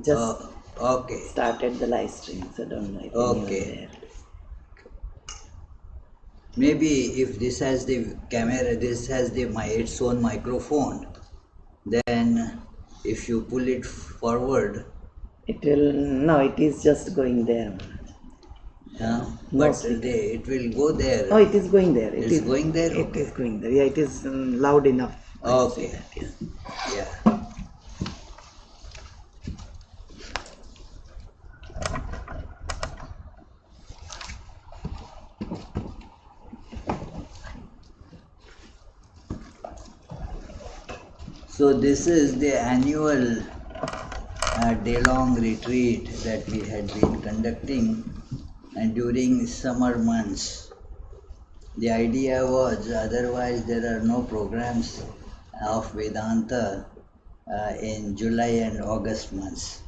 Just okay. started the live stream, so don't know if anyone there. Maybe if this has the camera, this has its own microphone, then if you pull it forward, it will. No, it is just going there. but it will go there. Oh, it is going there. It is going there. It is going there. Yeah, it is loud enough. Okay. That, yeah. So this is the annual day-long retreat that we had been conducting, and during summer months. The idea was, otherwise there are no programs of Vedanta in July and August months.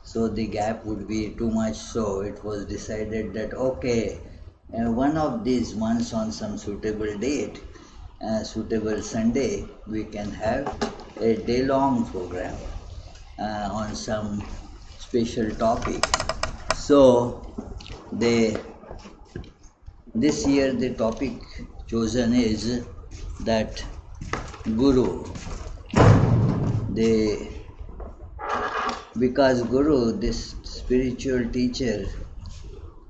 So the gap would be too much, so it was decided that okay, one of these months on some suitable date, suitable Sunday, we can have a day-long program on some special topic. So this year the topic chosen is that Guru. Because Guru, this spiritual teacher,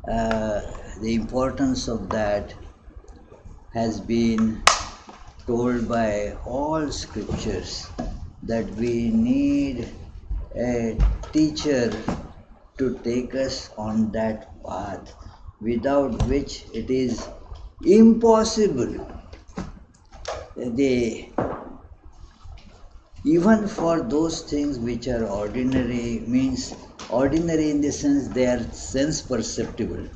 the importance of that has been told by all scriptures, that we need a teacher to take us on that path, without which it is impossible. Even for those things which are ordinary, means ordinary in the sense they are sense perceptible.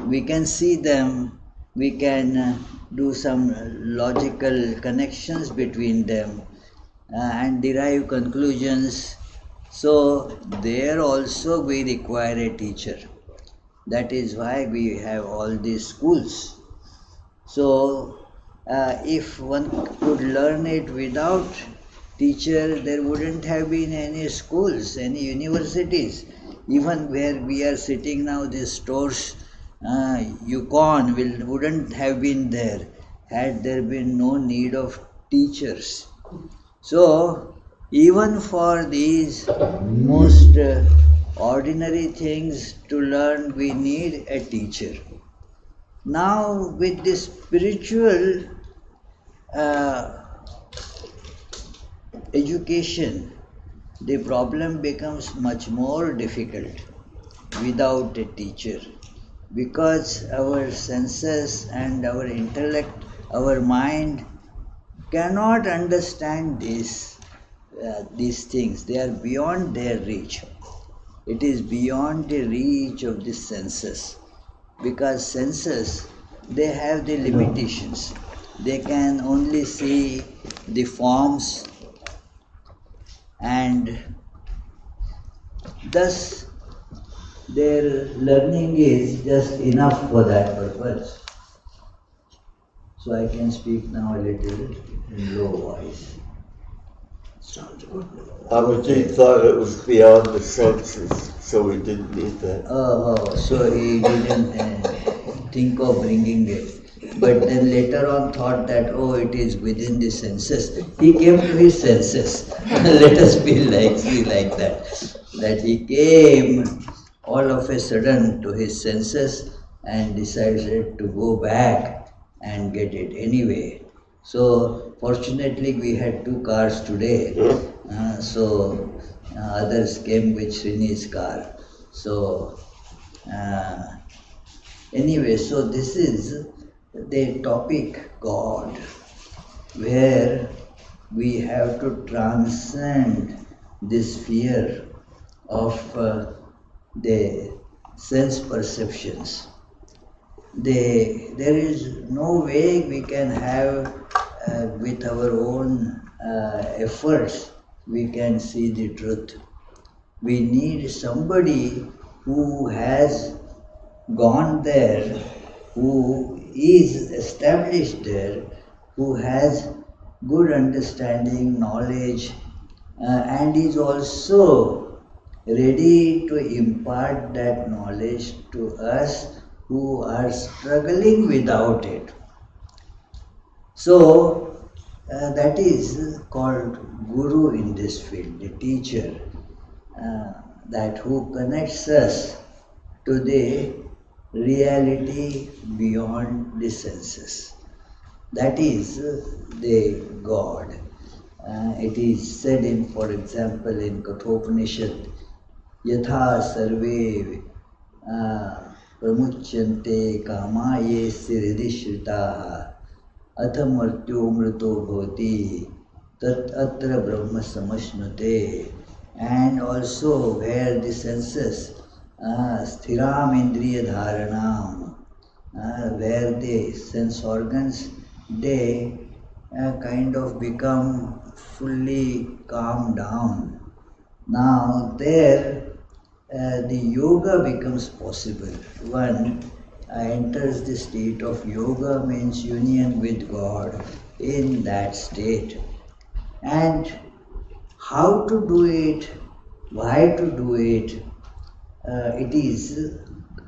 We can see them, we can do some logical connections between them and derive conclusions. So there also we require a teacher. That is why we have all these schools. So if one could learn it without teacher, there wouldn't have been any schools, any universities. Even where we are sitting now, these stores, Yukon wouldn't have been there had there been no need of teachers. So even for these most ordinary things to learn, we need a teacher. Now with this spiritual education, the problem becomes much more difficult without a teacher, because our senses and our intellect, our mind cannot understand these things. They are beyond their reach. It is beyond the reach of the senses, because senses, they have the limitations. They can only see the forms, and thus their learning is just enough for that purpose. So I can speak now a little in low voice. Sounds good. Abhijit thought it was beyond the senses, so we didn't need that. So he didn't think of bringing it. But then later on thought that, it is within the senses. He came to his senses. Let us be like that. That he came all of a sudden to his senses and decided to go back and get it anyway. So fortunately we had 2 cars today. So others came with Srini's car. So anyway, so this is the topic God, where we have to transcend this fear of the sense perceptions. There is no way we can have with our own efforts we can see the truth. We need somebody who has gone there, who is established there, who has good understanding, knowledge, and is also ready to impart that knowledge to us who are struggling without it. So, that is called Guru in this field, the teacher, that who connects us to the reality beyond the senses. That is the God. It is said in, for example, in Kathopanishad, Yatha sarve pramuchyante kamaye siridishritaha atham martyo mrito bhavati tat atra brahma samashnute. And also where the senses sthiram indriya dharanam, where the sense organs, they kind of become fully calmed down. Now there the yoga becomes possible. One enters the state of yoga, means union with God in that state. And how to do it, why to do it, it is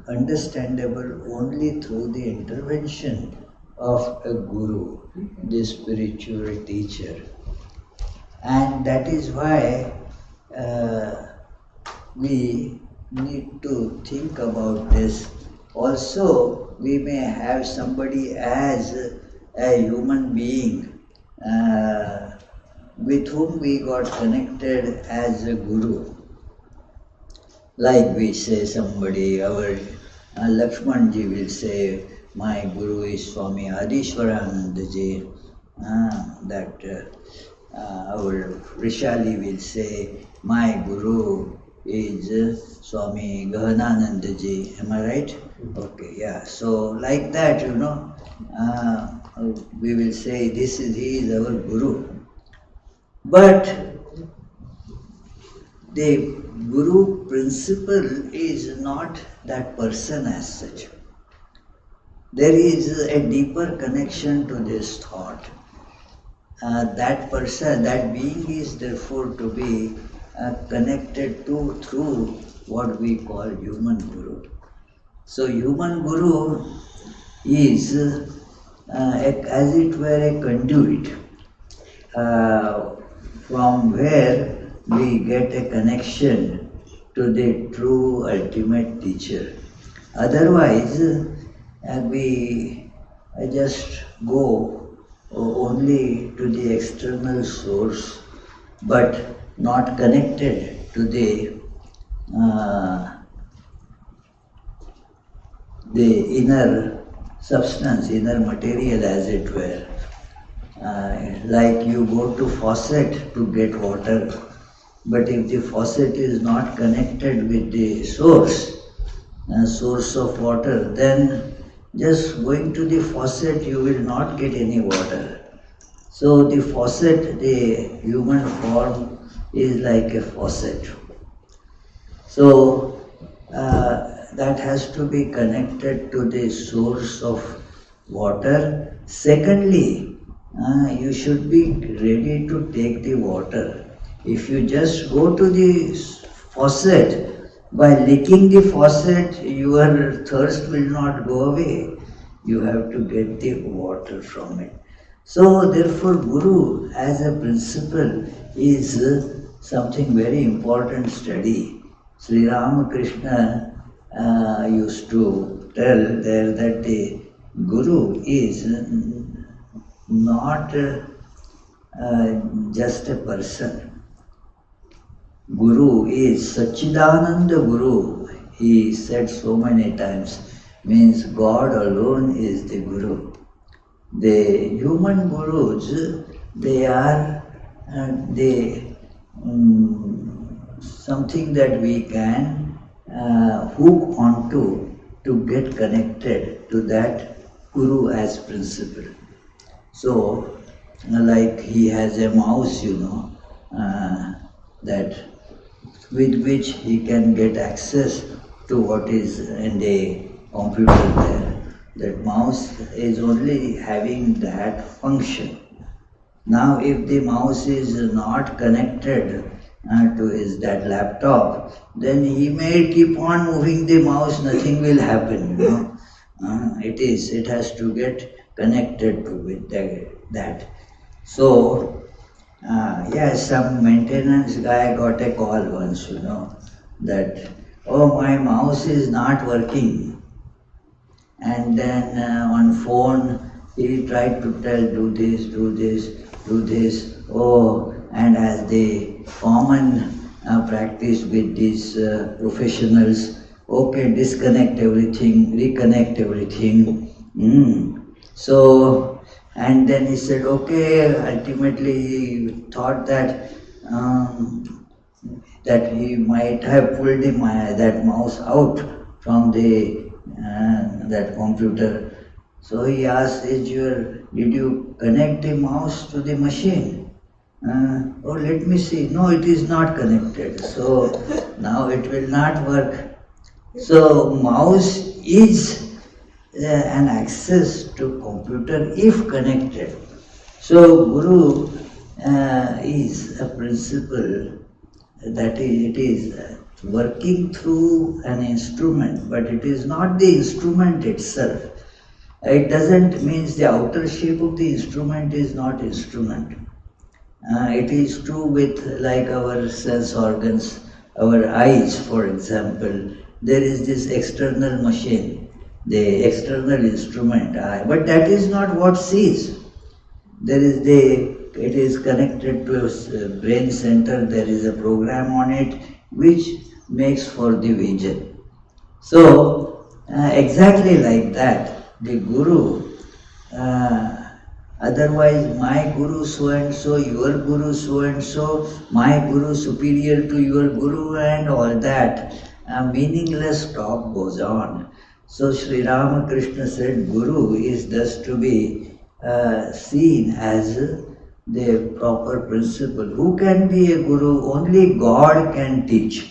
understandable only through the intervention of a guru, the spiritual teacher. And that is why we need to think about this. Also, we may have somebody as a human being with whom we got connected as a guru. Like we say somebody, our Lakshmanji will say, my guru is Swami Adishwaranandaji. That our Rishali will say, my guru is Swami Gahananandaji. Am I right? Okay, yeah. So like that, we will say he is our guru. But the guru principle is not that person as such. There is a deeper connection to this thought. That person, that being is therefore to be connected to through what we call human guru. So human guru is as it were a conduit from where we get a connection to the true ultimate teacher. Otherwise, we just go only to the external source, but not connected to the inner substance, inner material as it were. Like you go to faucet to get water, but if the faucet is not connected with the source of water, then just going to the faucet you will not get any water. So the faucet, the human form is like a faucet. So that has to be connected to the source of water. Secondly, you should be ready to take the water. If you just go to the faucet, by licking the faucet, your thirst will not go away. You have to get the water from it. So therefore, Guru as a principle is something very important study. Sri Ramakrishna used to tell there that the Guru is not just a person. Guru is Satchidananda Guru. He said so many times, means God alone is the Guru. The human Gurus, they are something that we can hook onto to get connected to that Guru as principle. So, like he has a mouse, that with which he can get access to what is in the computer there. That mouse is only having that function. Now if the mouse is not connected to his that laptop, then he may keep on moving the mouse, nothing will happen, you know. It has to get connected to with that. So, yes, some maintenance guy got a call once, you know, that, oh, my mouse is not working. And then on phone, he tried to tell, do this, do this, do this. Oh, and as the common practice with these professionals, okay, disconnect everything, reconnect everything. So, and then he said, okay, ultimately he thought that that he might have pulled that mouse out from the that computer. So he asked, did you connect the mouse to the machine? Oh, let me see. No, it is not connected. So now it will not work. So mouse is an access to computer if connected. So Guru is a principle that it is working through an instrument, but it is not the instrument itself. It doesn't means the outer shape of the instrument is not instrument. It is true with like our sense organs, our eyes, for example. There is this external machine, the external instrument eye, but that is not what sees. It is connected to a brain center, there is a program on it which makes for the vision. So, exactly like that, the Guru, otherwise my Guru so and so, your Guru so and so, my Guru superior to your Guru and all that, meaningless talk goes on. So Sri Ramakrishna said Guru is thus to be seen as the proper principle. Who can be a Guru? Only God can teach.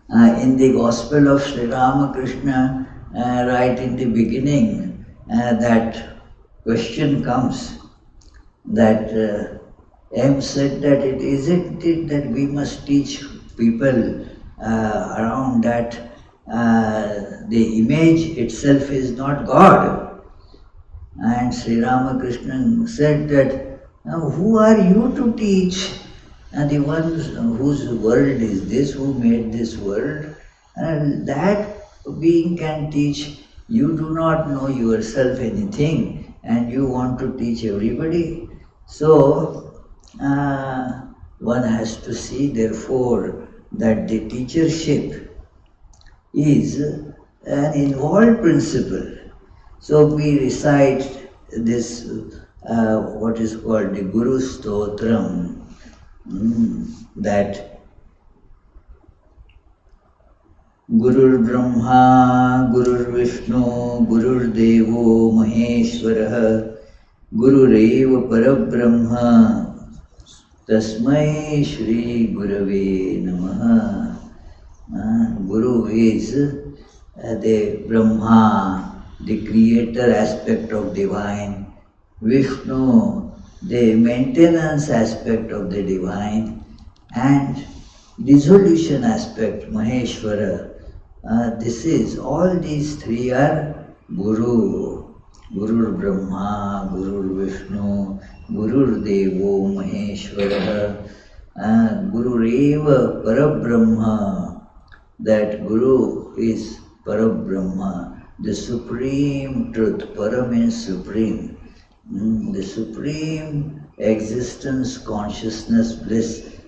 In the Gospel of Sri Ramakrishna, right in the beginning, that question comes that M said that isn't it that we must teach people around that the image itself is not God. And Sri Ramakrishna said that, now who are you to teach? And the ones whose world is this, who made this world, and that being can teach. You do not know yourself anything and you want to teach everybody. So, one has to see therefore that the teachership is an involved principle. So we recite this, what is called the Guru Stotram, that Gurur Brahma, Gurur Vishnu, Gurur Devo Maheshwara, Gurureva Parabrahma, Tasmai Shri Gurave Namaha. Guru is the Brahma, the creator aspect of divine, Vishnu, the maintenance aspect of the divine, and dissolution aspect, Maheshwara. All these three are Guru. Gurur Brahma, Gurur Vishnu, Gurur Devo Maheshwara, Gurureva Parabrahma. That Guru is Parabrahma, the supreme truth. Para means supreme. The supreme existence, consciousness, bliss,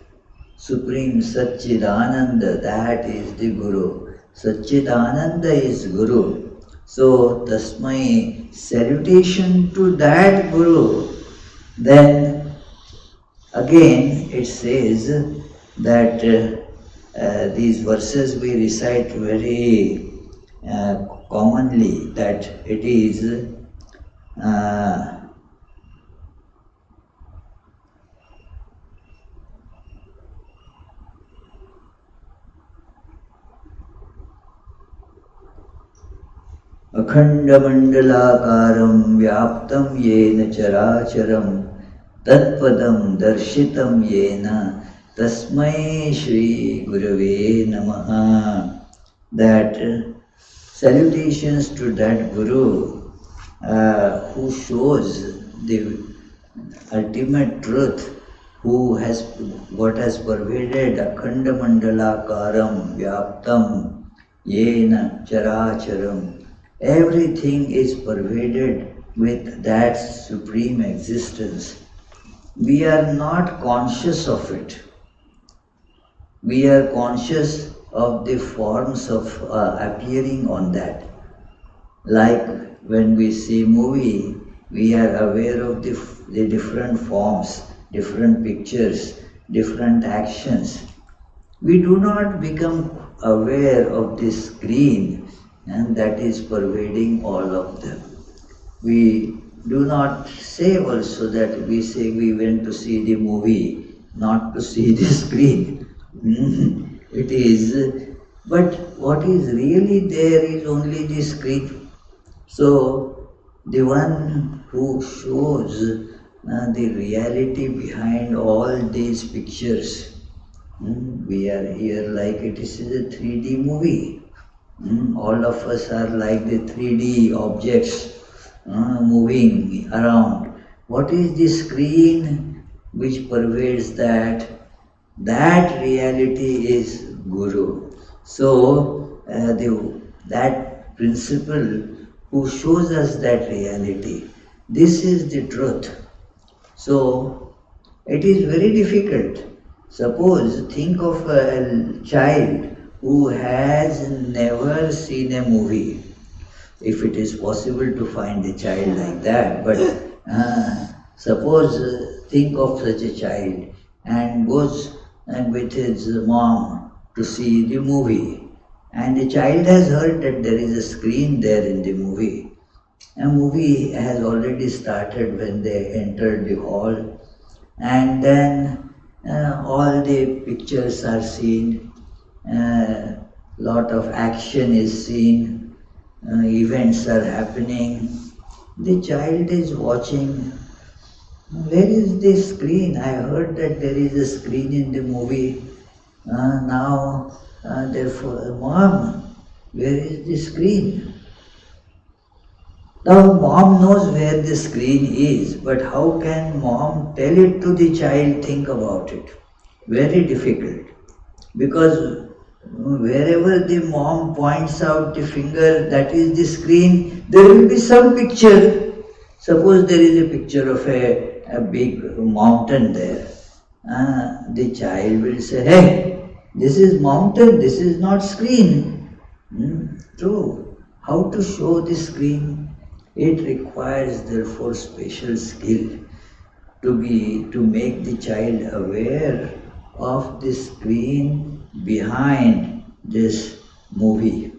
supreme Satchidananda, that is the Guru. Satchidananda is Guru. So, Tasmai, salutation to that Guru. Then, again, it says that these verses we recite very commonly, that it is Akhandamandalakaram vyaptam yena characharam tatpadam darshitam yena Tasmai Shri Gurave Namaha. That salutations to that Guru who shows the ultimate truth, what has pervaded Akhanda Mandala Karam Vyaptam Yena Characharam. Everything is pervaded with that supreme existence. We are not conscious of it. We are conscious of the forms of appearing on that. Like when we see movie, we are aware of the different forms, different pictures, different actions. We do not become aware of the screen and that is pervading all of them. We do not say also that we say we went to see the movie, not to see the screen. It is, but what is really there is only the screen. So, the one who shows the reality behind all these pictures, we are here like it is a 3D movie. All of us are like the 3D objects moving around. What is the screen which pervades that? That reality is Guru. So, that principle who shows us that reality, this is the truth. So, it is very difficult. Suppose, think of a child who has never seen a movie. If it is possible to find a child like that, but suppose think of such a child and goes with his mom to see the movie, and the child has heard that there is a screen there in the movie. A movie has already started when they entered the hall, and then all the pictures are seen, lot of action is seen, events are happening. The child is watching. Where is the screen? I heard that there is a screen in the movie. Therefore, Mom, where is the screen? Now, Mom knows where the screen is, but how can Mom tell it to the child? Think about it. Very difficult. Because wherever the mom points out the finger, that is the screen, there will be some picture. Suppose there is a picture of a big mountain there. The child will say, hey, this is mountain, this is not screen. True. How to show the screen? It requires therefore special skill to make the child aware of the screen behind this movie.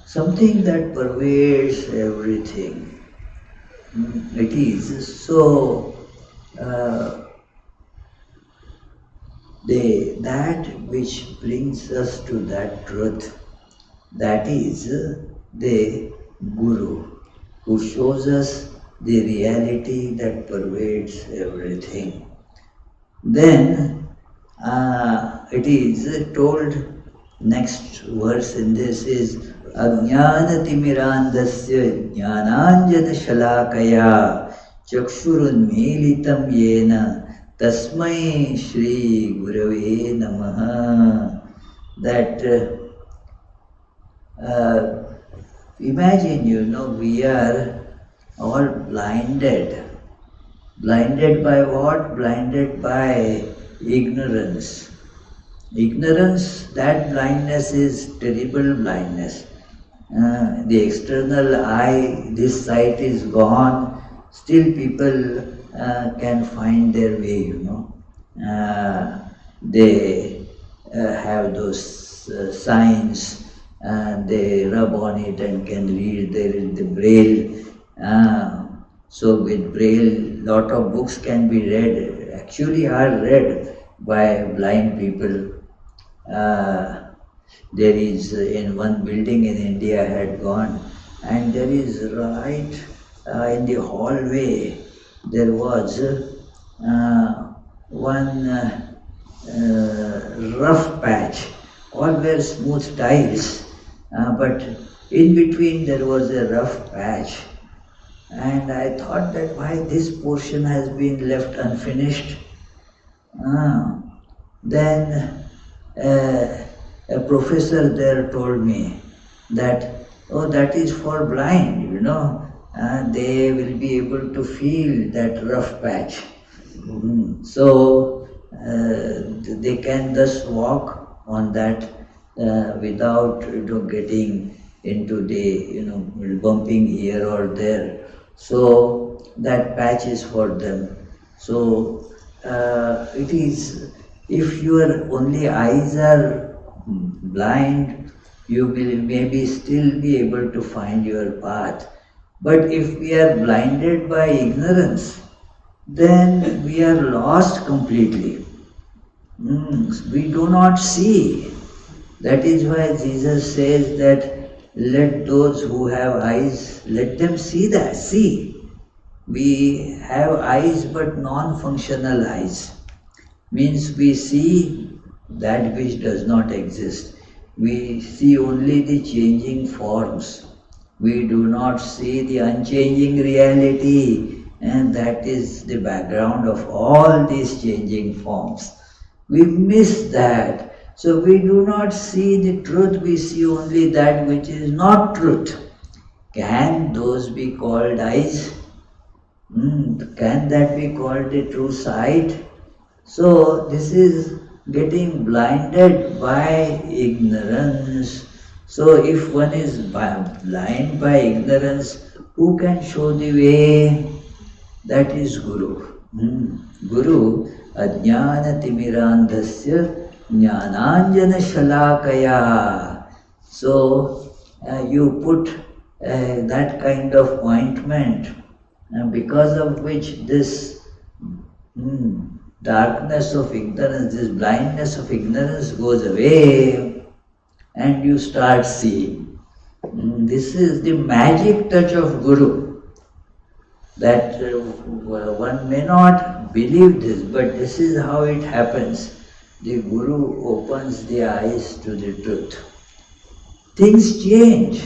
Something that pervades everything. It is so that which brings us to that truth, that is the Guru, who shows us the reality that pervades everything. Then it is told, next verse in this is Ajnanatimirandasya jnananjana shalakaya chakshurunmilitam yena tasmai Shri Gurave Namaha. That imagine, we are all blinded. Blinded by what? Blinded by ignorance. Ignorance, that blindness is terrible blindness. The external eye, this sight is gone, still people can find their way, They have those signs, they rub on it and can read. There is the braille. So with braille, lot of books can be read, actually are read by blind people. There is in one building in India I had gone, and there is right in the hallway, there was one rough patch. All were smooth tiles, but in between there was a rough patch. And I thought that why this portion has been left unfinished. Then a professor there told me that, oh, that is for blind, they will be able to feel that rough patch. So they can thus walk on that without getting into the bumping here or there. So that patch is for them. So it is, if your only eyes are blind, you will maybe still be able to find your path. But if we are blinded by ignorance, then we are lost completely. We do not see. That is why Jesus says that let those who have eyes, let them see that. See, we have eyes but non-functional eyes. Means we see that which does not exist. We see only the changing forms. We do not see the unchanging reality, and that is the background of all these changing forms. We miss that. So we do not see the truth, we see only that which is not truth. Can those be called eyes? Can that be called the true sight? So this is getting blinded by ignorance. So if one is blind by ignorance, who can show the way? That is Guru. Guru ajnana timirandhasya jnananjana shalakaya. So you put that kind of ointment, because of which this darkness of ignorance, this blindness of ignorance goes away, and you start seeing. This is the magic touch of Guru, that one may not believe this, but this is how it happens. The Guru opens the eyes to the truth. Things change.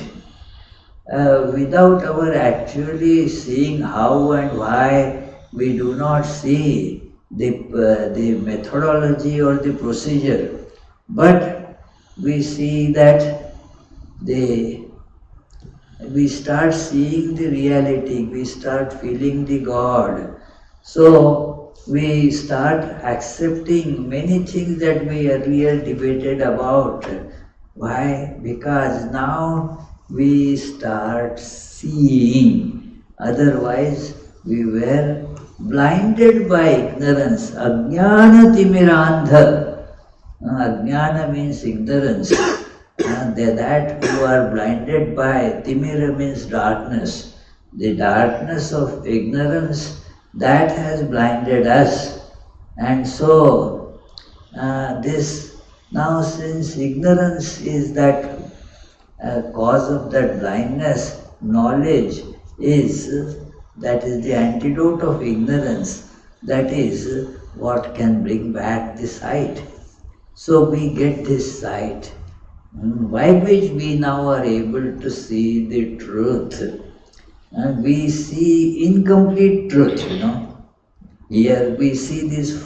Without our actually seeing how and why, we do not see the methodology or the procedure, but we see that we start seeing the reality, we start feeling the God. So we start accepting many things that we earlier debated about. Why? Because now we start seeing. Otherwise, we were blinded by ignorance. Ajnana timirandha. Ajnana means ignorance. That who are blinded by, timira means darkness. The darkness of ignorance, that has blinded us. And so, now since ignorance is that cause of that blindness, knowledge is the antidote of ignorance. That is what can bring back the sight. So we get this sight, by which we now are able to see the truth. And we see incomplete truth, Here we see this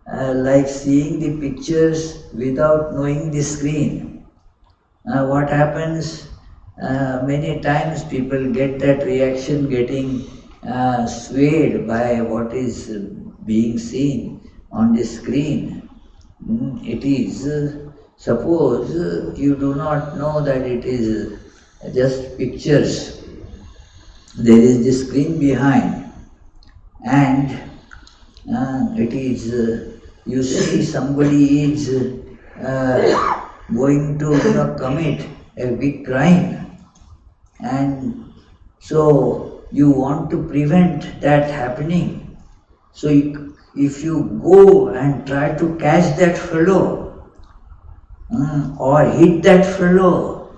like seeing the pictures without knowing the screen. What happens? Many times people get that reaction, getting swayed by what is being seen on the screen. It is, suppose you do not know that it is just pictures. There is the screen behind, and it is, you see somebody is going to commit a big crime, and so you want to prevent that happening. So if you go and try to catch that fellow or hit that fellow,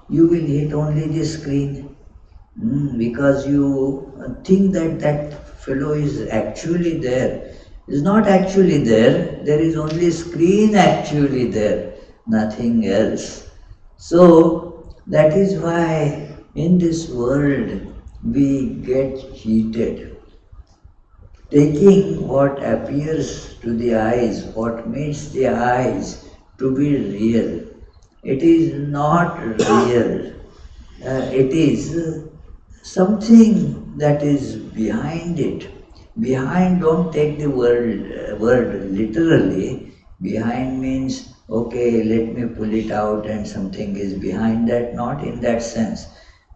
you will hit only the screen, because you think that that fellow is actually there. is not actually there. There is only screen actually there, nothing else. So that is why in this world we get cheated. Taking what appears to the eyes, what meets the eyes to be real. It is not real. It is something that is behind it. Behind, don't take the word literally. Behind means, okay, let me pull it out and something is behind that, not in that sense.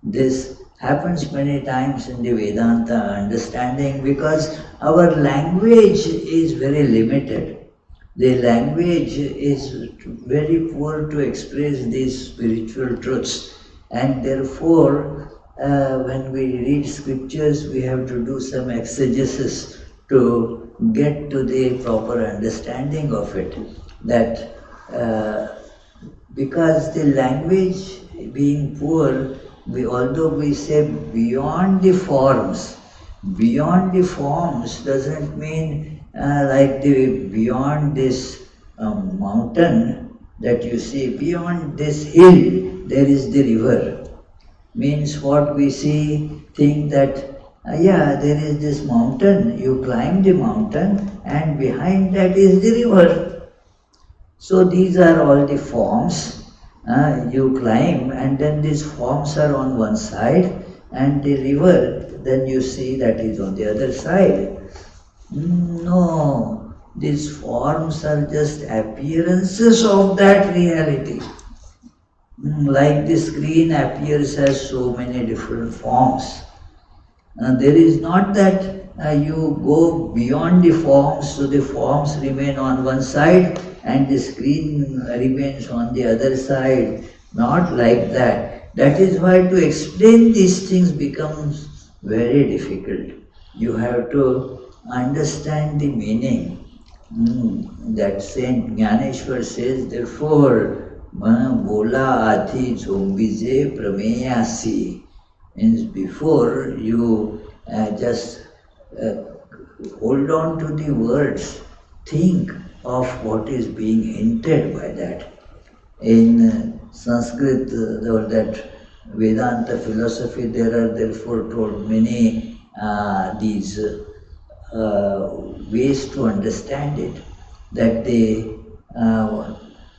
This happens many times in the Vedanta understanding because our language is very limited. The language is very poor to express these spiritual truths, and therefore when we read scriptures we have to do some exegesis to get to the proper understanding of it. That because the language being poor, although we say beyond the forms doesn't mean like the beyond this mountain that you see, beyond this hill there is the river. Means what we see, think that yeah, there is this mountain, you climb the mountain and behind that is the river. So these are all the forms. You climb and then these forms are on one side and the river, then you see that is on the other side. No, these forms are just appearances of that reality. Like the screen appears as so many different forms. There is not that you go beyond the forms, so the forms remain on one side and the screen remains on the other side. Not like that. That is why to explain these things becomes very difficult. You have to understand the meaning. That Saint Jnaneshwar says, therefore, bola ati zombize prameyasi. Means before you just hold on to the words, think of what is being hinted by that. In Sanskrit, that Vedanta philosophy, there are therefore told many these ways to understand it. That they,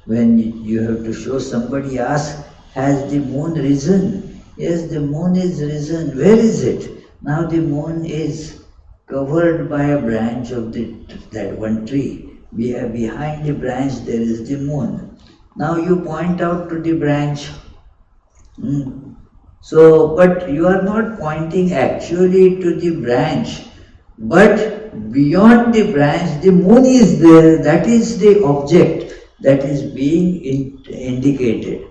when you have to show somebody, ask, has the moon risen? Yes, the moon is risen. Where is it? Now the moon is covered by a branch of that one tree. Behind the branch there is the moon. Now you point out to the branch. So, but you are not pointing actually to the branch, but beyond the branch the moon is there. That is the object that is being indicated.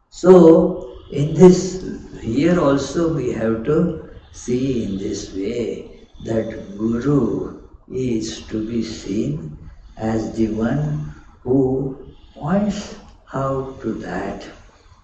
So, in this, here also we have to see in this way that Guru is to be seen as the one who points out to that.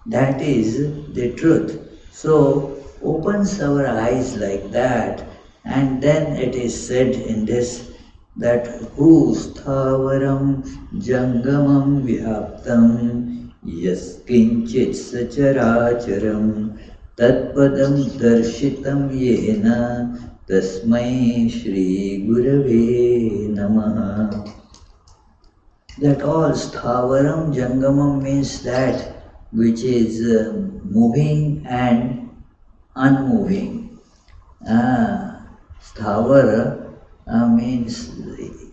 That is the truth. So, opens our eyes like that, and then it is said in this that who sthavaram jangamam vyaptam yas kinchit sacharacharam tatpadam darshitam yena tasmai shri gurave namaha. That all sthavaram jangamam means that which is moving and unmoving. Sthavara means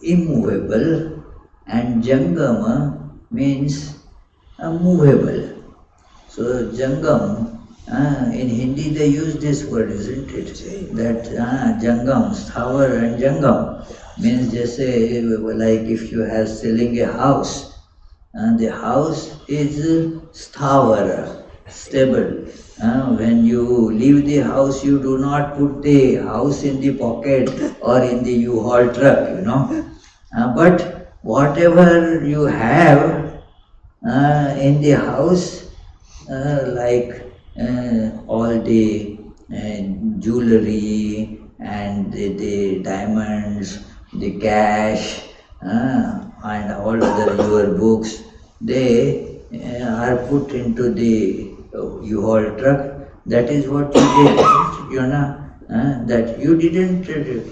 immovable and jangama means movable. So jangam, in Hindi they use this word, isn't it? That jangam, sthavara and jangam means just say, like if you are selling a house, and the house is sthavara, stable. When you leave the house, you do not put the house in the pocket or in the U-Haul truck, but whatever you have in the house, like all the jewelry and the diamonds, the cash, and all other your books, they are put into the U-Haul truck. That is what you did, that you didn't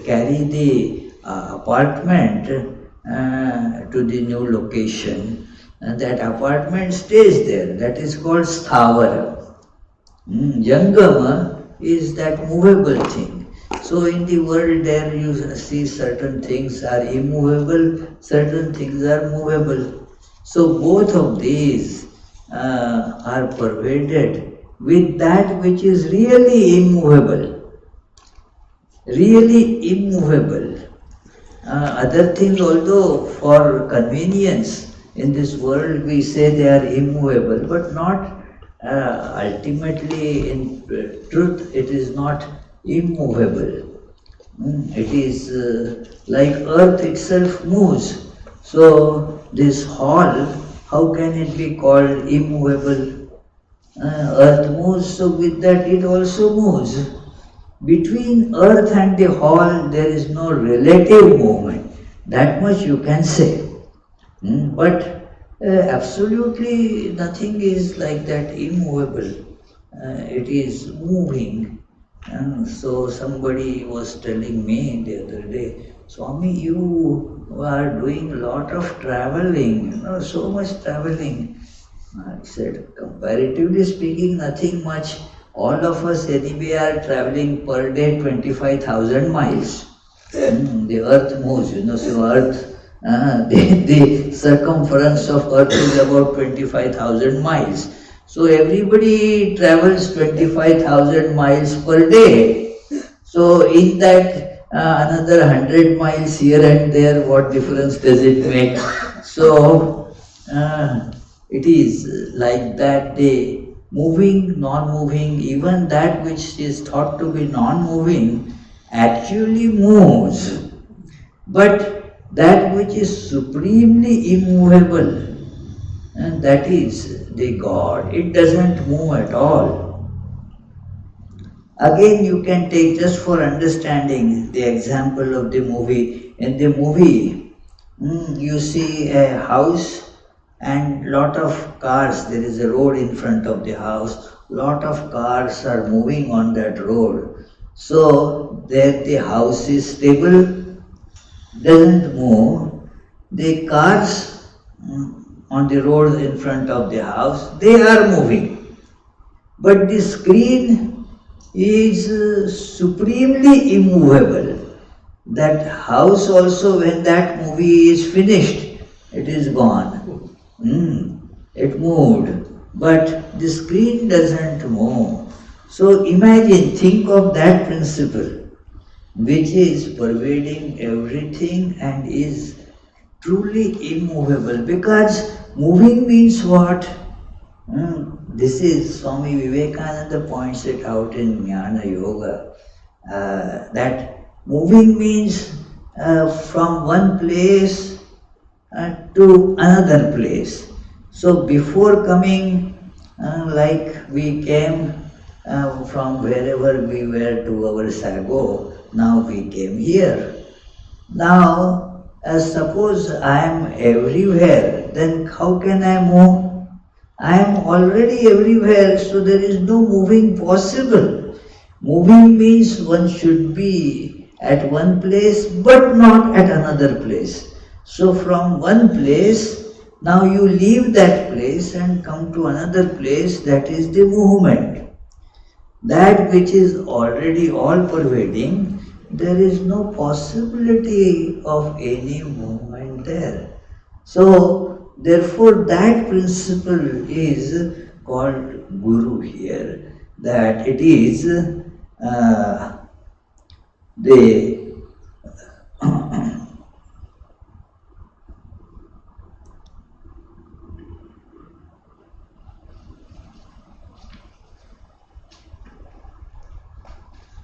carry the apartment to the new location. And that apartment stays there. That is called sthavara. Jangama is that movable thing. So in the world there you see certain things are immovable, certain things are movable. So both of these are pervaded with that which is really immovable. Really immovable. Other things, although for convenience in this world we say they are immovable, but not ultimately in truth it is not immovable. It is like earth itself moves. So this hall, how can it be called immovable? Earth moves, so with that it also moves. Between earth and the hall there is no relative movement. That much you can say. But absolutely nothing is like that immovable. It is moving. And so somebody was telling me the other day, Swami, you are doing a lot of traveling, so much traveling. I said, comparatively speaking, nothing much. All of us anyway are traveling per day 25,000 miles. The earth moves, so earth, the circumference of earth is about 25,000 miles. So everybody travels 25,000 miles per day. So in that another 100 miles here and there, what difference does it make? So it is like that day. Moving, non-moving, even that which is thought to be non-moving actually moves. But that which is supremely immovable, and that is the God, it doesn't move at all. Again, you can take, just for understanding, the example of the movie. In the movie, you see a house and lot of cars. There is a road in front of the house. Lot of cars are moving on that road. So there the house is stable, doesn't move. The cars on the road in front of the house, they are moving. But the screen is supremely immovable. That house also, when that movie is finished, it is gone. It moved, but the screen doesn't move. So imagine, think of that principle, which is pervading everything and is truly immovable. Because moving means what? This is Swami Vivekananda points it out in Jnana Yoga, that moving means from one place to another place. So before coming, like we came from wherever we were to our Sago, now we came here. Now, suppose I am everywhere, then how can I move? I am already everywhere, so there is no moving possible. Moving means one should be at one place but not at another place. So from one place, now you leave that place and come to another place, that is the movement. That which is already all-pervading, there is no possibility of any movement there. So, therefore that principle is called Guru here, that it is the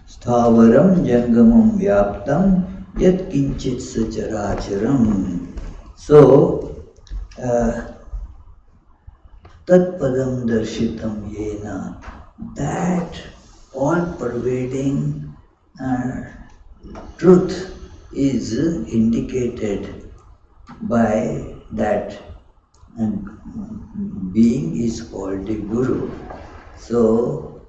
Sthavaram jangamam vyaptam yat kinchit sacharacharam. So, tatpadam darshitam yena, that all-pervading truth is indicated by that being is called the Guru. So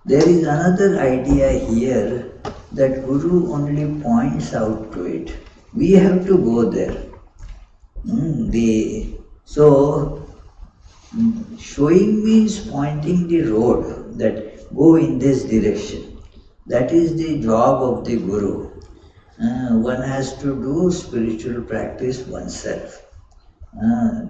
there is another idea here that Guru only points out to it. We have to go there. So showing means pointing the road, that go in this direction. That is the job of the Guru. One has to do spiritual practice oneself.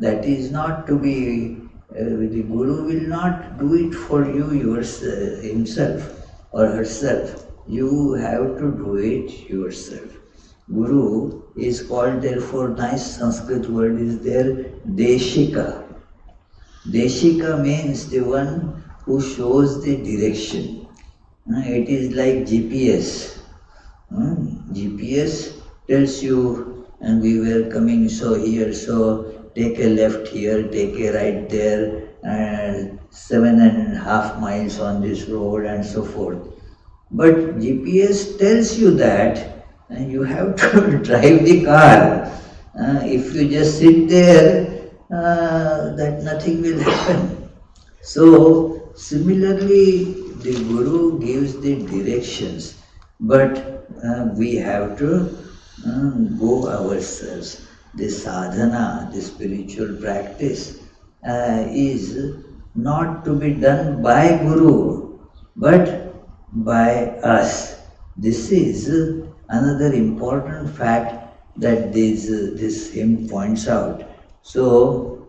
That is not to be, the Guru will not do it for you himself or herself. You have to do it yourself. Guru is called, therefore, nice Sanskrit word is there, Deshika. Deshika means the one who shows the direction. It is like GPS. GPS tells you, and we were coming here, so take a left here, take a right there, and 7.5 miles on this road and so forth. But GPS tells you that, and you have to drive the car. If you just sit there, that nothing will happen. So, similarly, the Guru gives the directions, but we have to go ourselves. The sadhana, the spiritual practice, is not to be done by Guru, but by us. This is another important fact that this hymn points out. So,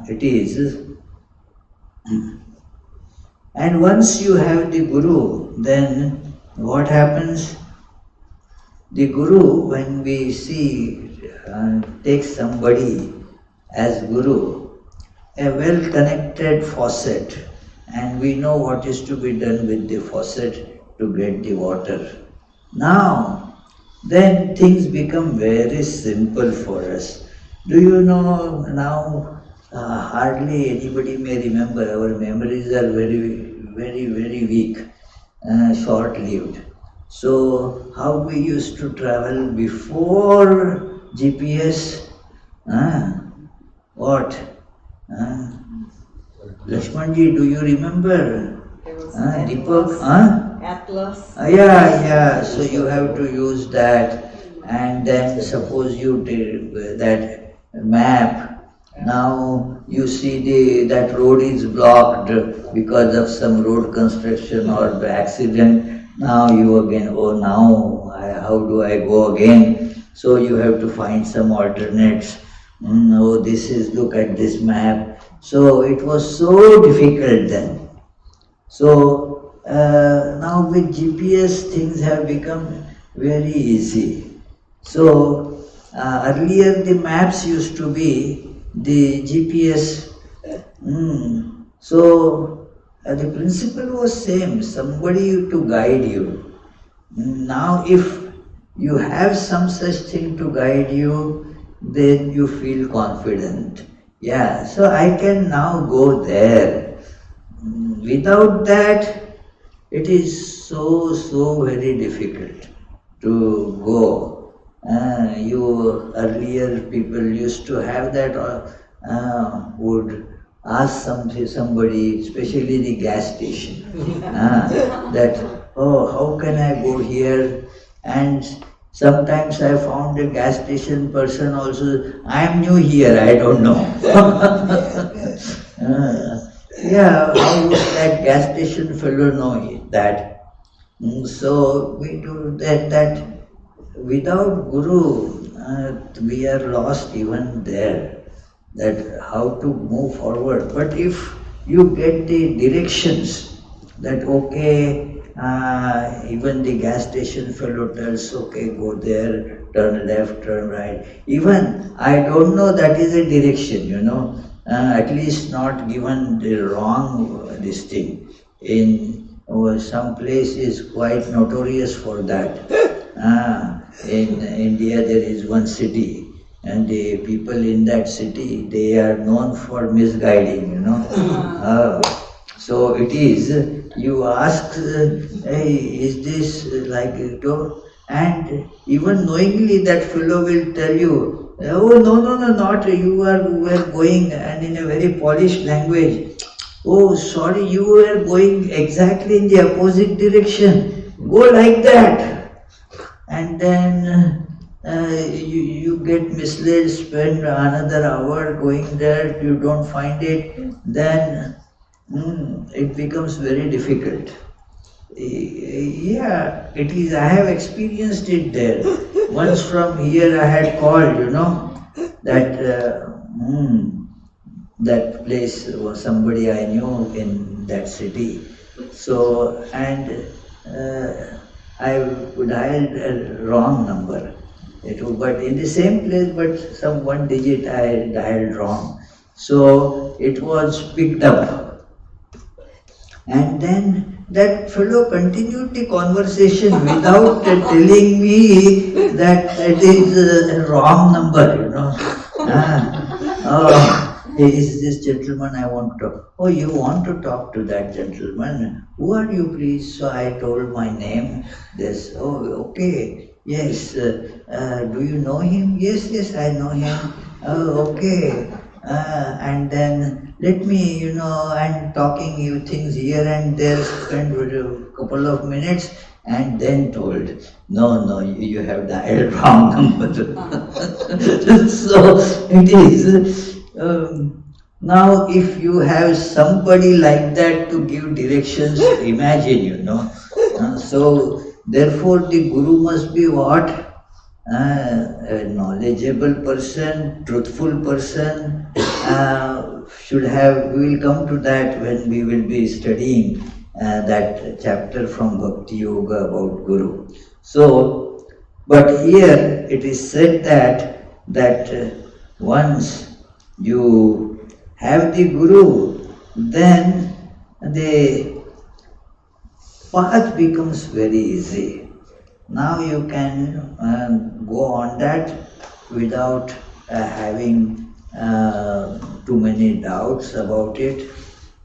it is, and once you have the Guru, then what happens? The Guru, when we see, take somebody as Guru, a well-connected faucet, and we know what is to be done with the faucet to get the water. Now, then things become very simple for us. Do you know now, hardly anybody may remember, our memories are very, very, very weak, short-lived. So, how we used to travel before GPS? What? Lakshmanji, do you remember? Deepak? Atlas. Yeah. So you have to use that, and then suppose you did that map. Now you see that road is blocked because of some road construction or accident. Now you again, how do I go again? So you have to find some alternates. Look at this map. So it was so difficult then. So now with GPS things have become very easy. So earlier the maps used to be the GPS. So the principle was same, somebody to guide you. Now if you have some such thing to guide you, then you feel confident. Yeah, so I can now go there. Without that, it is so very difficult to go. Earlier people used to have that, would ask somebody, especially the gas station, that, how can I go here? And sometimes I found a gas station person also, I am new here, I don't know. How would that gas station fellow know that? So we do that without Guru, we are lost even there, that how to move forward. But if you get the directions, that even the gas station fellow tells, go there, turn left, turn right. Even I don't know that is a direction, at least not given the wrong this thing. In some place is quite notorious for that. In India there is one city, and the people in that city, they are known for misguiding, So it is, you ask, hey, is this like, And even knowingly that fellow will tell you, oh no, not you were going, and in a very polished language, oh sorry, you were going exactly in the opposite direction, go like that. And then you get misled, spend another hour going there, you don't find it, then it becomes very difficult. Yeah, it is. I have experienced it there. Once from here I had called, that that place was somebody I knew in that city. So, and I dialed a wrong number. But in the same place, but some one digit I dialed wrong. So it was picked up. And then that fellow continued the conversation without telling me that it is a wrong number, is this gentleman I want to talk? Oh, you want to talk to that gentleman? Who are you, please? So I told my name. This, oh, okay. Yes. Do you know him? Yes, I know him. Oh, okay. And then let me, I'm talking you things here and there, spend a couple of minutes, and then told, no, you have dialed wrong number. So it is. Now if you have somebody like that to give directions, imagine, so therefore the Guru must be what? A knowledgeable person, truthful person, we will come to that when we will be studying that chapter from Bhakti Yoga about Guru. So, but here it is said that once you have the Guru, then the path becomes very easy. Now you can go on that without having too many doubts about it.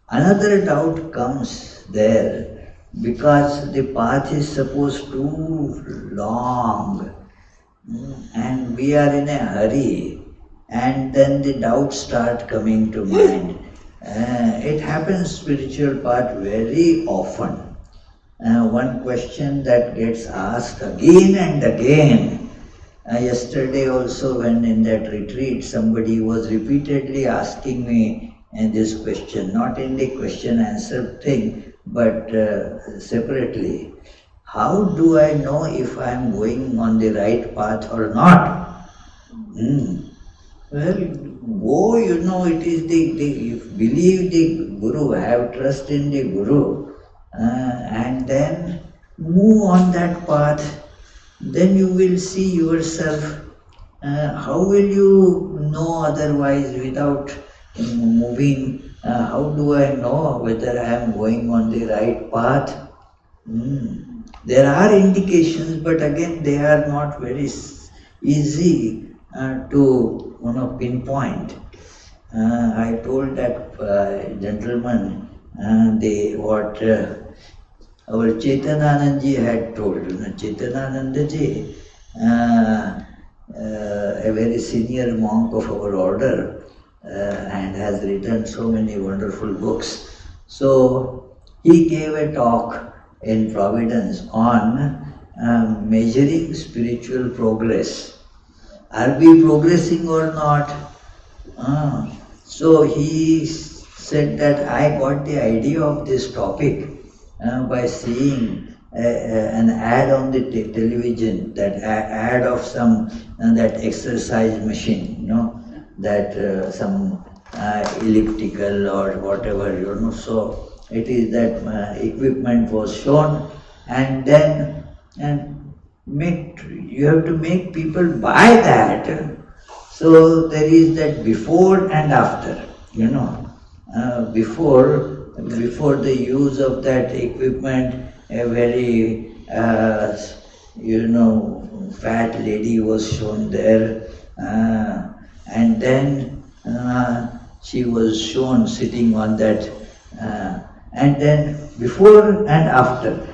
Another doubt comes there because the path is supposed too long and we are in a hurry, and then the doubts start coming to mind. It happens spiritual path very often. One question that gets asked again and again. Yesterday also when in that retreat somebody was repeatedly asking me this question, not in the question answer thing, but separately. How do I know if I am going on the right path or not? Well, go, it is you believe the Guru, have trust in the Guru, and then move on that path. Then you will see yourself. How will you know otherwise without moving? How do I know whether I am going on the right path? There are indications, but again they are not very easy to pinpoint. I told that gentleman what our Chetananandji had told. Chetananandaji, a very senior monk of our order, and has written so many wonderful books. So he gave a talk in Providence on measuring spiritual progress. Are we progressing or not? So he said that I got the idea of this topic by seeing an ad on the television, that ad of some that exercise machine, that some elliptical or whatever, so it is that equipment was shown, and then you have to make people buy that. So there is that before and after, before the use of that equipment, a very fat lady was shown there, and then she was shown sitting on that, and then before and after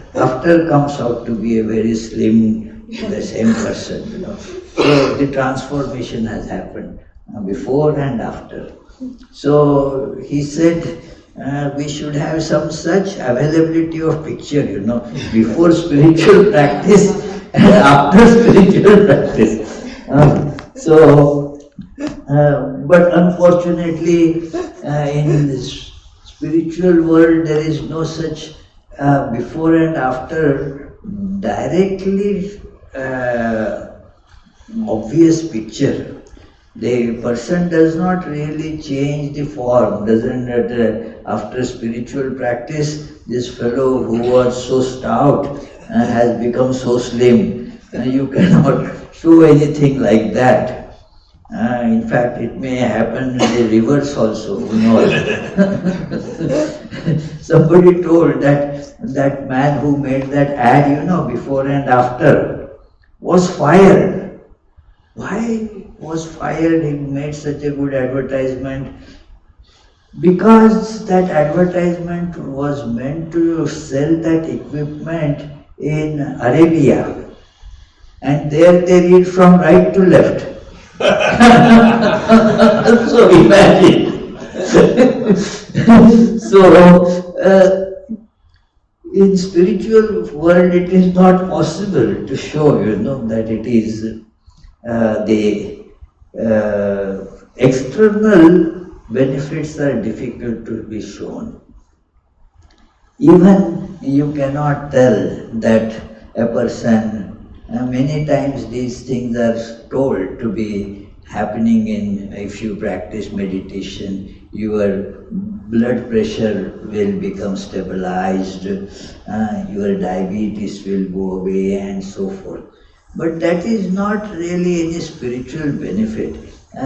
comes out to be a very slim the same person, So the transformation has happened before and after. So he said, we should have some such availability of picture, before spiritual practice and after spiritual practice. But unfortunately, in this spiritual world, there is no such before and after directly obvious picture. The person does not really change the form, doesn't after spiritual practice, this fellow who was so stout has become so slim. You cannot show anything like that. In fact, it may happen in the reverse also, who knows. Somebody told that man who made that ad, before and after, was fired. Why was fired? He made such a good advertisement. Because that advertisement was meant to sell that equipment in Arabia. And there they read from right to left. So imagine. In spiritual world it is not possible to show, that it is the external benefits are difficult to be shown. Even you cannot tell that a person, many times these things are told to be happening if you practice meditation, your blood pressure will become stabilized, your diabetes will go away and so forth. But that is not really any spiritual benefit,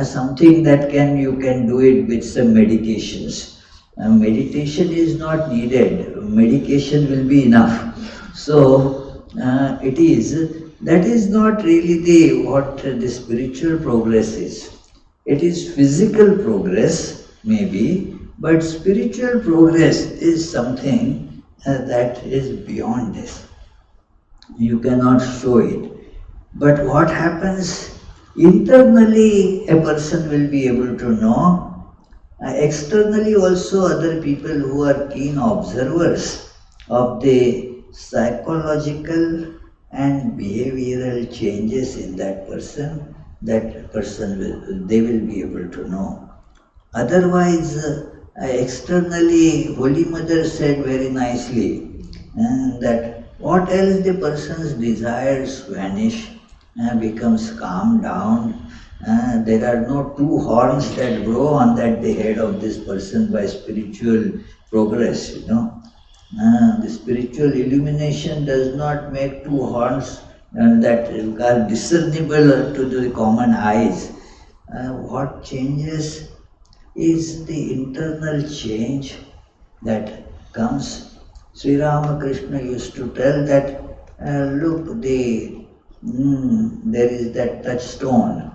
something that you can do it with some medications. Meditation is not needed, medication will be enough. So that is not really what the spiritual progress is. It is physical progress, maybe, but spiritual progress is something that is beyond this. You cannot show it. But what happens internally, a person will be able to know. Externally also, other people who are keen observers of the psychological and behavioral changes in that person they will be able to know. Otherwise, externally, Holy Mother said very nicely that what else the person's desires vanish, becomes calmed down. There are no two horns that grow on the head of this person by spiritual progress, The spiritual illumination does not make two horns that are discernible to the common eyes. What changes is the internal change that comes. Sri Ramakrishna used to tell that, look, there is that touchstone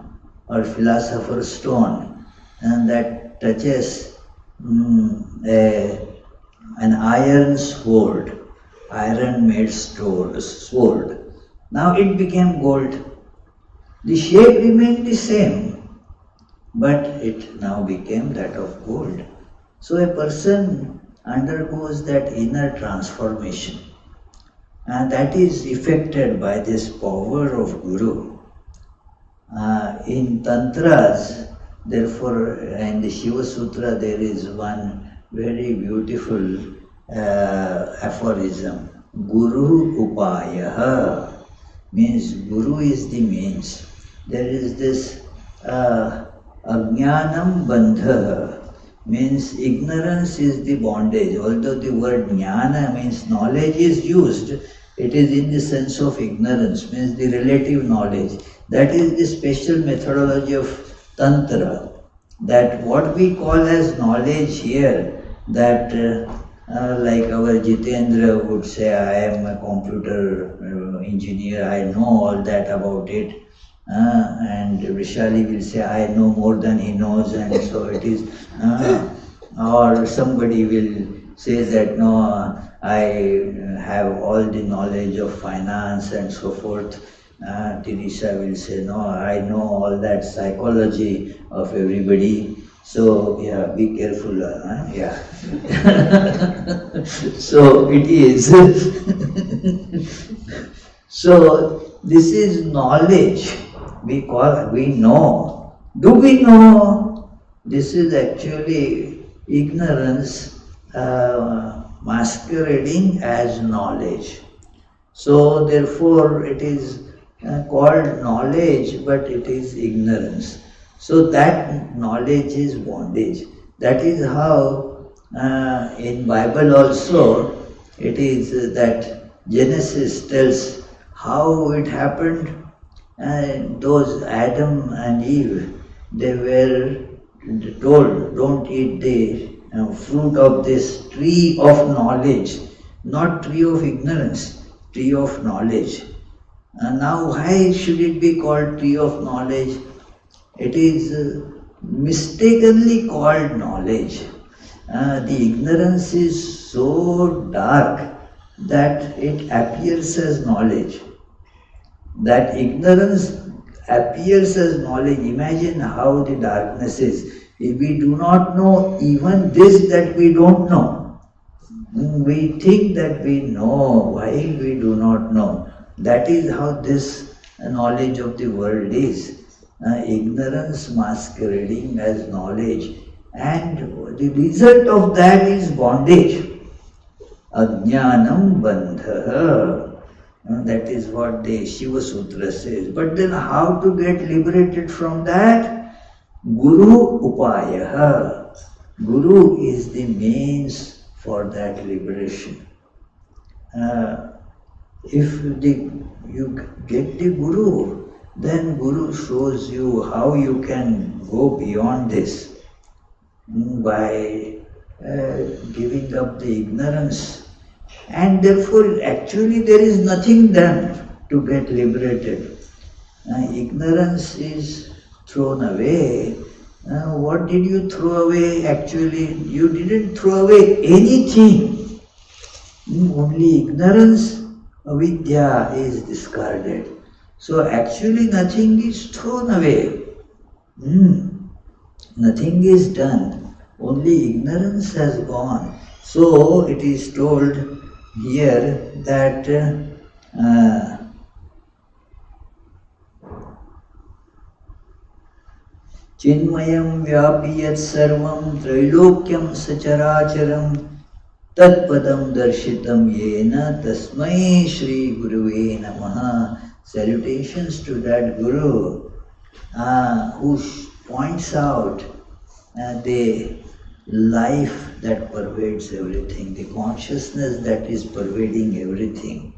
or philosopher's stone, and that touches an iron sword, iron-made sword. Now it became gold. The shape remained the same, but it now became that of gold. So a person undergoes that inner transformation, and that is effected by this power of Guru. In Tantras, therefore, in the Shiva Sutra, there is one very beautiful aphorism. Guru Upayaha means Guru is the means. There is this Ajnanam Bandha means ignorance is the bondage. Although the word jnana means knowledge is used, it is in the sense of ignorance, means the relative knowledge. That is the special methodology of Tantra. That what we call as knowledge here, that like our Jitendra would say, I am a computer engineer, I know all that about it. And Vishali will say, I know more than he knows, and so it is. Or somebody will say that, no, I have all the knowledge of finance and so forth. Teresa will say, no, I know all that psychology of everybody. So, yeah, be careful. Yeah. So, it is. So, this is knowledge. We know. Do we know? This is actually ignorance masquerading as knowledge. So, therefore, it is called knowledge, but it is ignorance. So, that knowledge is bondage. That is how in Bible also it is that Genesis tells how it happened. Those Adam and Eve, they were told, don't eat the fruit of this tree of knowledge, not tree of ignorance, tree of knowledge. And now why should it be called tree of knowledge? It is mistakenly called knowledge. The ignorance is so dark that it appears as knowledge. That ignorance appears as knowledge. Imagine how the darkness is. If we do not know even this that we don't know, we think that we know while we do not know. That is how this knowledge of the world is. Ignorance masquerading as knowledge. And the result of that is bondage. Ajnanam bandha. That is what the Shiva Sutra says. But then how to get liberated from that? Guru Upaya. Guru is the means for that liberation. If you get the Guru, then Guru shows you how you can go beyond this by giving up the ignorance. And therefore, actually there is nothing done to get liberated. Ignorance is thrown away. What did you throw away? Actually, you didn't throw away anything. Only ignorance, avidya is discarded. So actually nothing is thrown away. Nothing is done. Only ignorance has gone. So it is told here that Chinmayam vyapi yat sarvam trailokyam sacharacharam tatpadam darshitam yena tasmai Shri Guruve Namaha. Salutations to that Guru who points out the life that pervades everything, the consciousness that is pervading everything.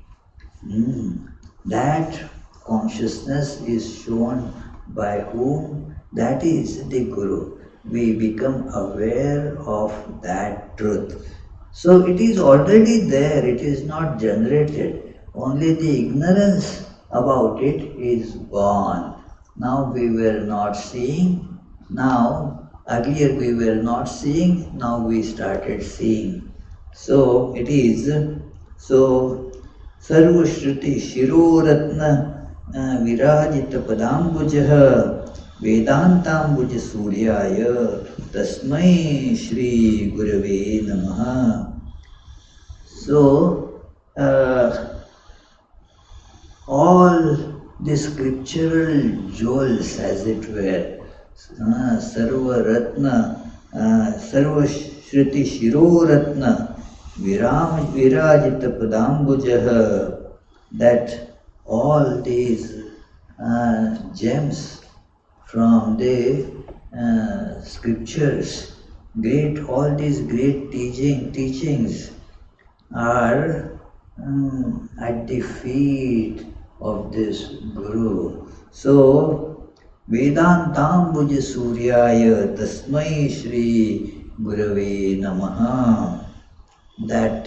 That consciousness is shown by whom? That is the Guru. We become aware of that truth. So it is already there, it is not generated. Only the ignorance about it is gone. Now we were not seeing, now earlier we were not seeing, now we started seeing. So it is, so Sarva Shruti Shiroratna Virajita Padambujaha Vedantambuja Suryaya Tasmai Shri Gurave Namaha. So all the scriptural jewels, as it were, Sarva Ratna, Sarva Shruti Shiro Ratna, Virajita Padambujaha, that all these gems from the scriptures, all these great teachings are at the feet of this Guru. So, Vedantambuja Suryaya Tasmai Shri Gurave Namaha. That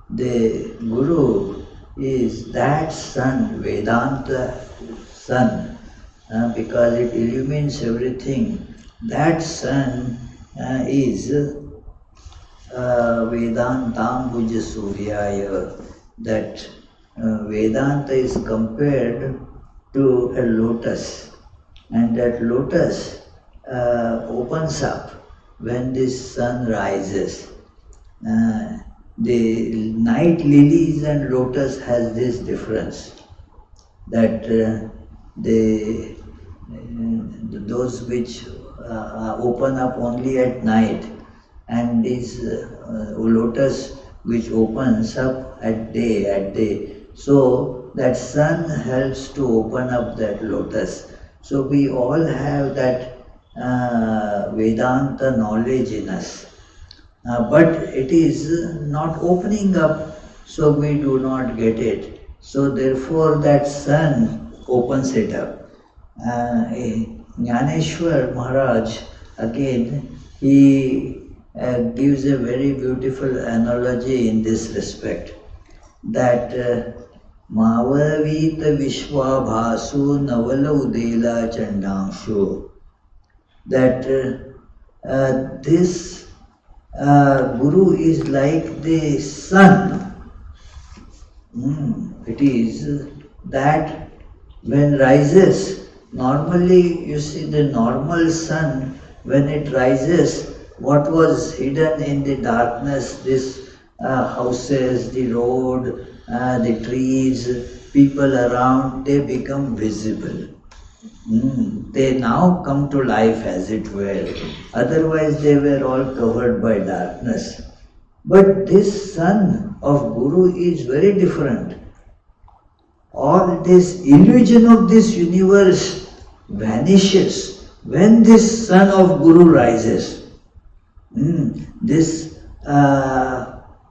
the Guru is that sun, Vedanta sun, because it illumines everything. That sun is Vedantambuja Suryaya, that Vedanta is compared to a lotus, and that lotus opens up when the sun rises. The night lilies and lotus has this difference, that those which open up only at night, and this lotus which opens up at day. So that sun helps to open up that lotus. So we all have that Vedanta knowledge in us. But it is not opening up, so we do not get it. So therefore that sun opens it up. Jnaneshwar Maharaj, again, he gives a very beautiful analogy in this respect, that Mavavita Vishwabhasu Navala Udela Chandangshu, that this Guru is like the sun. It is that when rises, normally you see the normal sun, when it rises, what was hidden in the darkness, this houses, the road, the trees, people around, they become visible. They now come to life, as it were. Otherwise they were all covered by darkness. But this sun of Guru is very different. All this illusion of this universe vanishes when this sun of Guru rises. This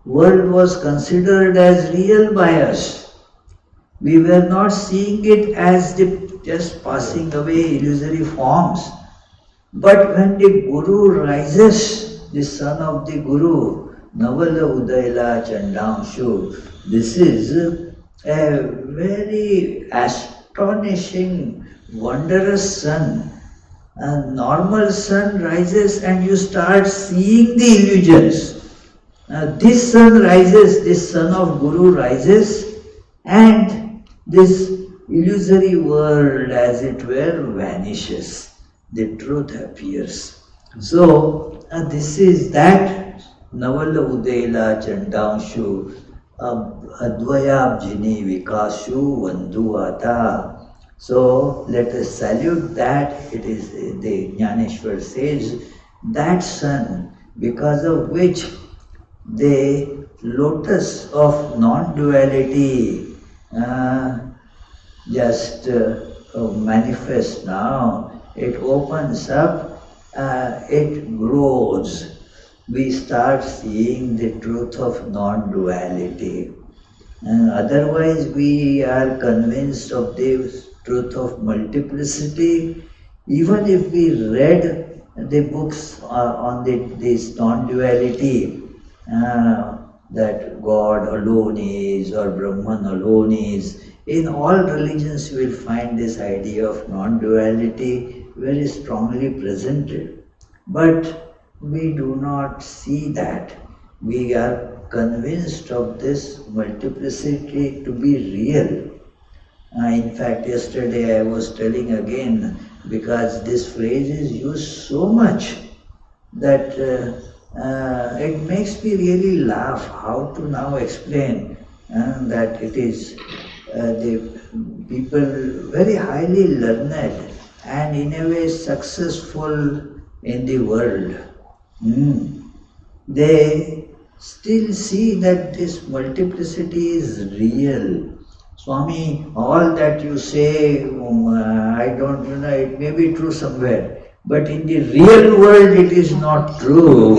world was considered as real by us. We were not seeing it as just passing away illusory forms. But when the Guru rises, the son of the Guru, Navala Udaila Chandangshu, this is a very astonishing, wondrous sun. A normal sun rises and you start seeing the illusions. This sun rises, this son of Guru rises, and this illusory world, as it were, vanishes. The truth appears. So, this is that Navala Udela Chandangshu Advayabjini Vikashu Vanduata. So, let us salute that. It is the Jnaneshwar says, that sun, because of which the lotus of non-duality just manifests now. It opens up, it grows. We start seeing the truth of non-duality. Otherwise we are convinced of the truth of multiplicity. Even if we read the books on this non-duality, that God alone is or Brahman alone is, in all religions you will find this idea of non-duality very strongly presented. But we do not see that. We are convinced of this multiplicity to be real. In fact, yesterday I was telling again, because this phrase is used so much that it makes me really laugh how to now explain that it is the people very highly learned and in a way successful in the world. They still see that this multiplicity is real. Swami, all that you say, I don't know, it may be true somewhere, but in the real world it is not true.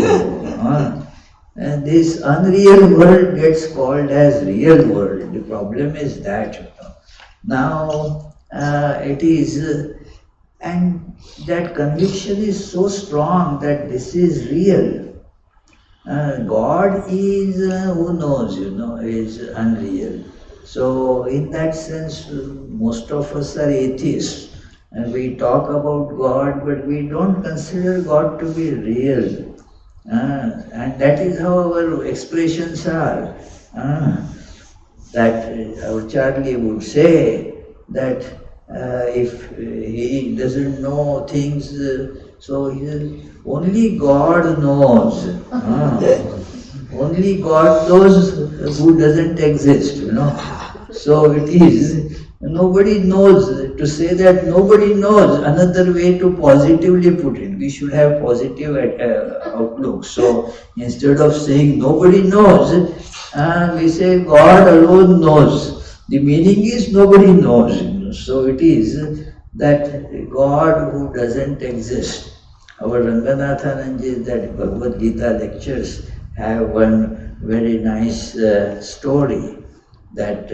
And this unreal world gets called as real world. The problem is that. Now it is, and that conviction is so strong that this is real. God is, who knows, is unreal. So in that sense, most of us are atheists. And we talk about God, but we don't consider God to be real. And that is how our expressions are. that our Charlie would say that if he doesn't know things, so he says, only God knows. Only God knows who doesn't exist, So it is, nobody knows. To say that nobody knows, another way to positively put it. We should have positive outlook. So instead of saying nobody knows, we say God alone knows. The meaning is nobody knows. So it is that God who doesn't exist. Our Ranganathananji, that Bhagavad Gita lectures have one very nice story that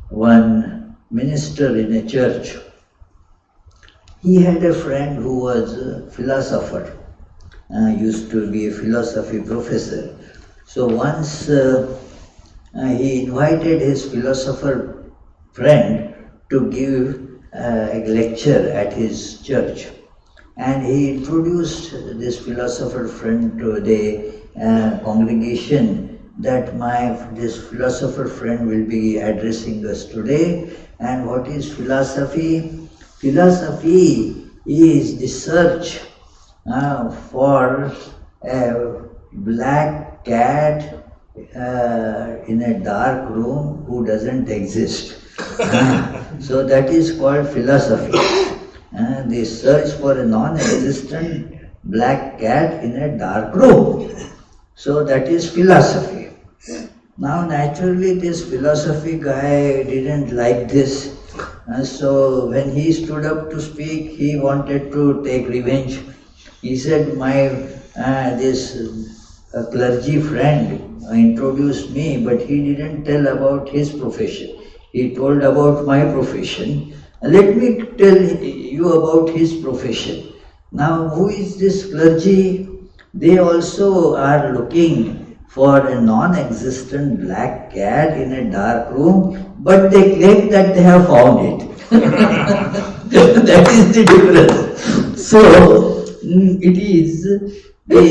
one minister in a church, he had a friend who was a philosopher, used to be a philosophy professor. So once he invited his philosopher friend to give a lecture at his church. And he introduced this philosopher friend to the congregation that this philosopher friend will be addressing us today. And what is philosophy? Philosophy is the search for a black cat in a dark room who doesn't exist. So that is called philosophy. The search for a non-existent black cat in a dark room. So that is philosophy. Now naturally this philosophy guy didn't like this. So when he stood up to speak, he wanted to take revenge. He said, this clergy friend introduced me, but he didn't tell about his profession. He told about my profession. Let me tell you about his profession. Now, who is this clergy? They also are looking for a non-existent black cat in a dark room, but they claim that they have found it. That is the difference. So, it is the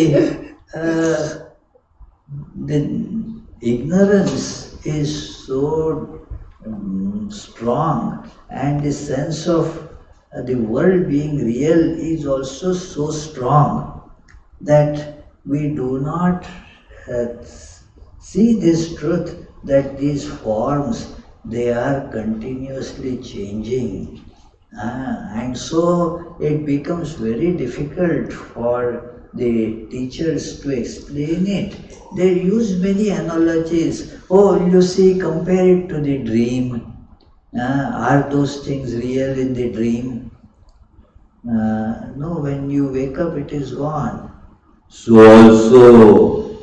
ignorance is so strong, and the sense of the world being real is also so strong that we do not see this truth that these forms, they are continuously changing. And so it becomes very difficult for the teachers to explain it. They use many analogies. Oh, you see, compare it to the dream. Are those things real in the dream? No, when you wake up, it is gone. So also,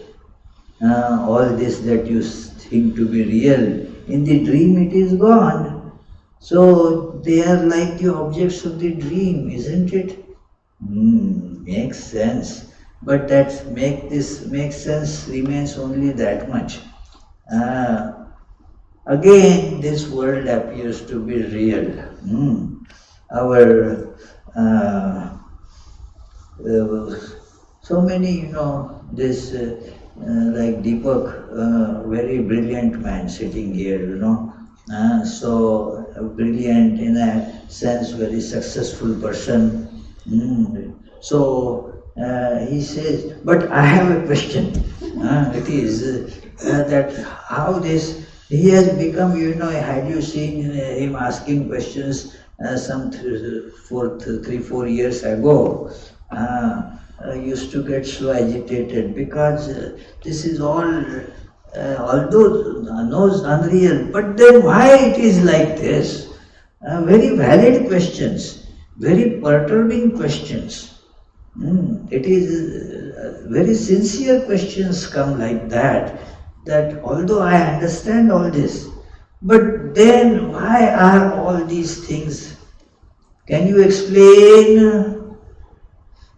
all this that you think to be real, in the dream it is gone. So they are like the objects of the dream, isn't it? Makes sense. But that makes sense remains only that much. Again, this world appears to be real. So many, this like Deepak, very brilliant man sitting here, so brilliant in a sense, very successful person. So he says, but I have a question. It is that how this, he has become, had you seen him asking questions some 3-4 years ago, used to get so agitated because this is all, although knows unreal, but then why it is like this? Very valid questions, very perturbing questions. It is very sincere questions come like that although I understand all this, but then why are all these things? Can you explain?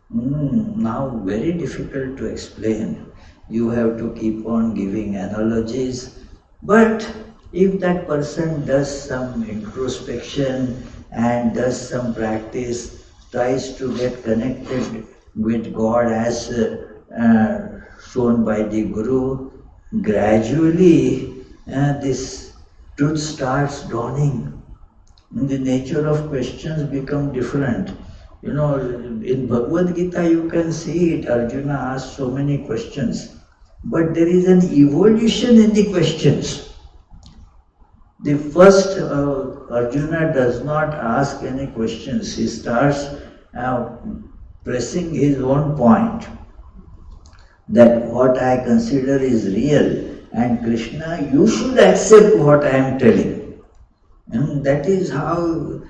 Now very difficult to explain. You have to keep on giving analogies. But if that person does some introspection and does some practice, tries to get connected with God as shown by the Guru, gradually this truth starts dawning. The nature of questions become different. You know, in Bhagavad Gita you can see it, Arjuna asks so many questions, but there is an evolution in the questions. The first, Arjuna does not ask any questions, he starts pressing his own point, that what I consider is real, and Krishna, you should accept what I am telling. And that is how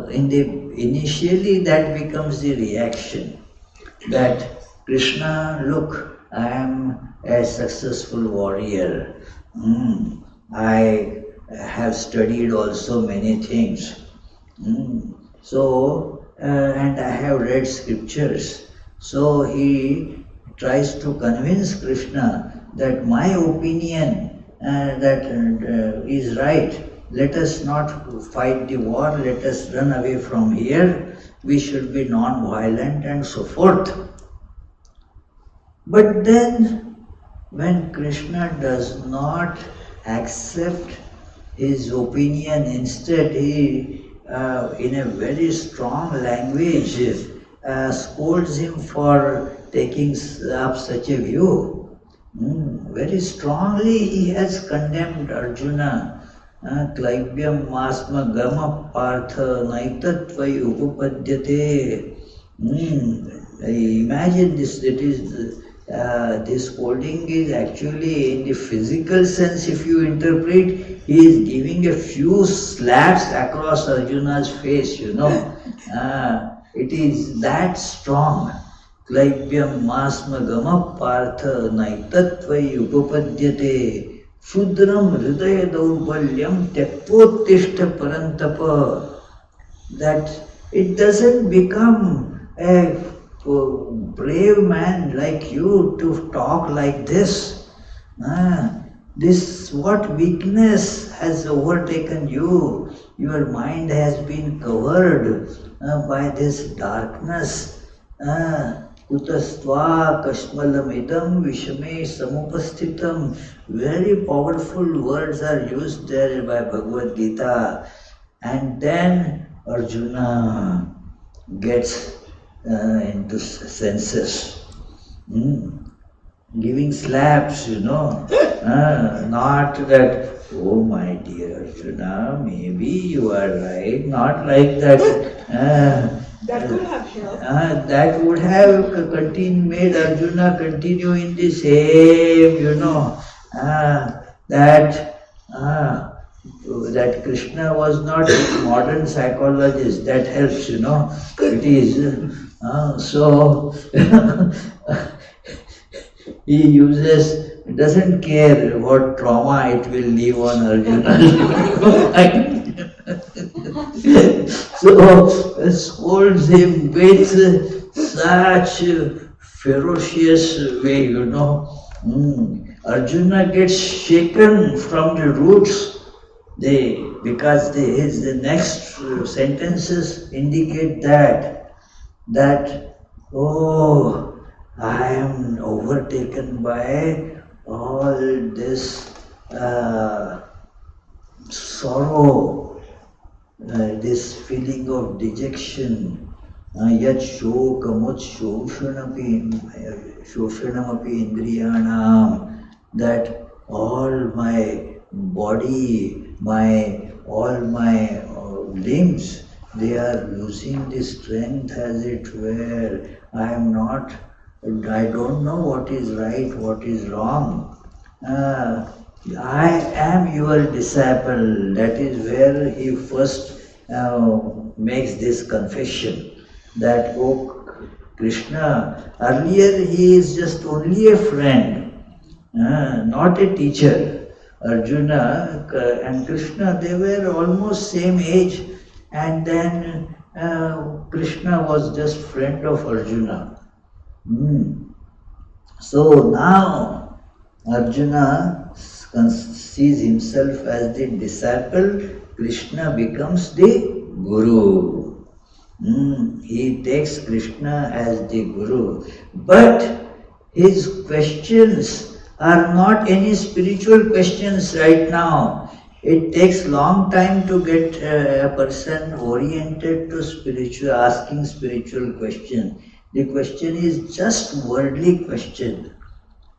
initially that becomes the reaction, that Krishna, look, I am a successful warrior. I have studied also many things. So, and I have read scriptures. So he tries to convince Krishna that my opinion is right. Let us not fight the war, let us run away from here, we should be non-violent and so forth. But then, when Krishna does not accept his opinion, instead he, in a very strong language, scolds him for taking up such a view. Very strongly he has condemned Arjuna. Klaibyam masma gama partha naitatvai upapadyate. Imagine this, that is, this scolding is actually in the physical sense, if you interpret, he is giving a few slaps across Arjuna's face, you know. It is that strong. Klaibyam masma gama partha naitatvai upapadyate. Shudram hridaya daubalyam tekpottishta parantapa. That it doesn't become a brave man like you to talk like this. This, what weakness has overtaken you? Your mind has been covered by this darkness. Kutastva kashmalamidam vishame samupasthitam. Very powerful words are used there by Bhagavad Gita. And then Arjuna gets into senses. Giving slaps, you know. Not that, oh my dear Arjuna, maybe you are right. Not like that. That could have helped. That would have made Arjuna continue in the same, you know, that Krishna was not a modern psychologist. That helps, you know. It is so. He uses, doesn't care what trauma it will leave on Arjuna. So scolds him with such ferocious way, you know. Arjuna gets shaken from the roots, because the next sentences indicate that oh, I am overtaken by all this sorrow, this feeling of dejection. Yat shokamut shoshanamapi indriyanam, that all my body, all my limbs, they are losing the strength, as it were. I don't know what is right, what is wrong. I am your disciple. That is where he first makes this confession, that, oh Krishna, earlier he is just only a friend, not a teacher. Arjuna and Krishna, they were almost same age, and then Krishna was just friend of Arjuna. So now Arjuna sees himself as the disciple, Krishna becomes the Guru. He takes Krishna as the Guru. But his questions are not any spiritual questions right now. It takes long time to get a person oriented to spiritual, asking spiritual question. The question is just worldly question.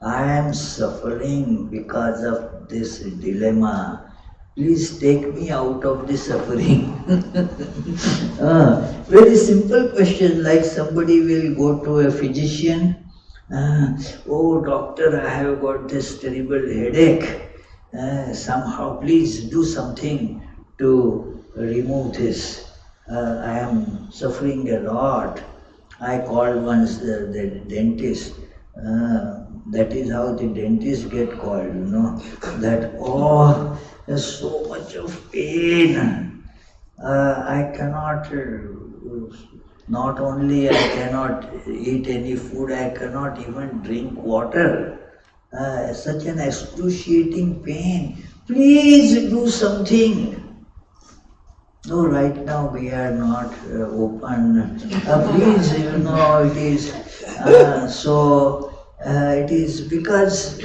I am suffering because of this dilemma. Please take me out of the suffering. Very simple question, like somebody will go to a physician. Oh doctor, I have got this terrible headache. Somehow please do something to remove this. I am suffering a lot. I called once the dentist. That is how the dentist get called, that, oh, there's so much of pain. I cannot, not only I cannot eat any food, I cannot even drink water. Such an excruciating pain. Please do something. No, right now we are not open. Please, it is it is because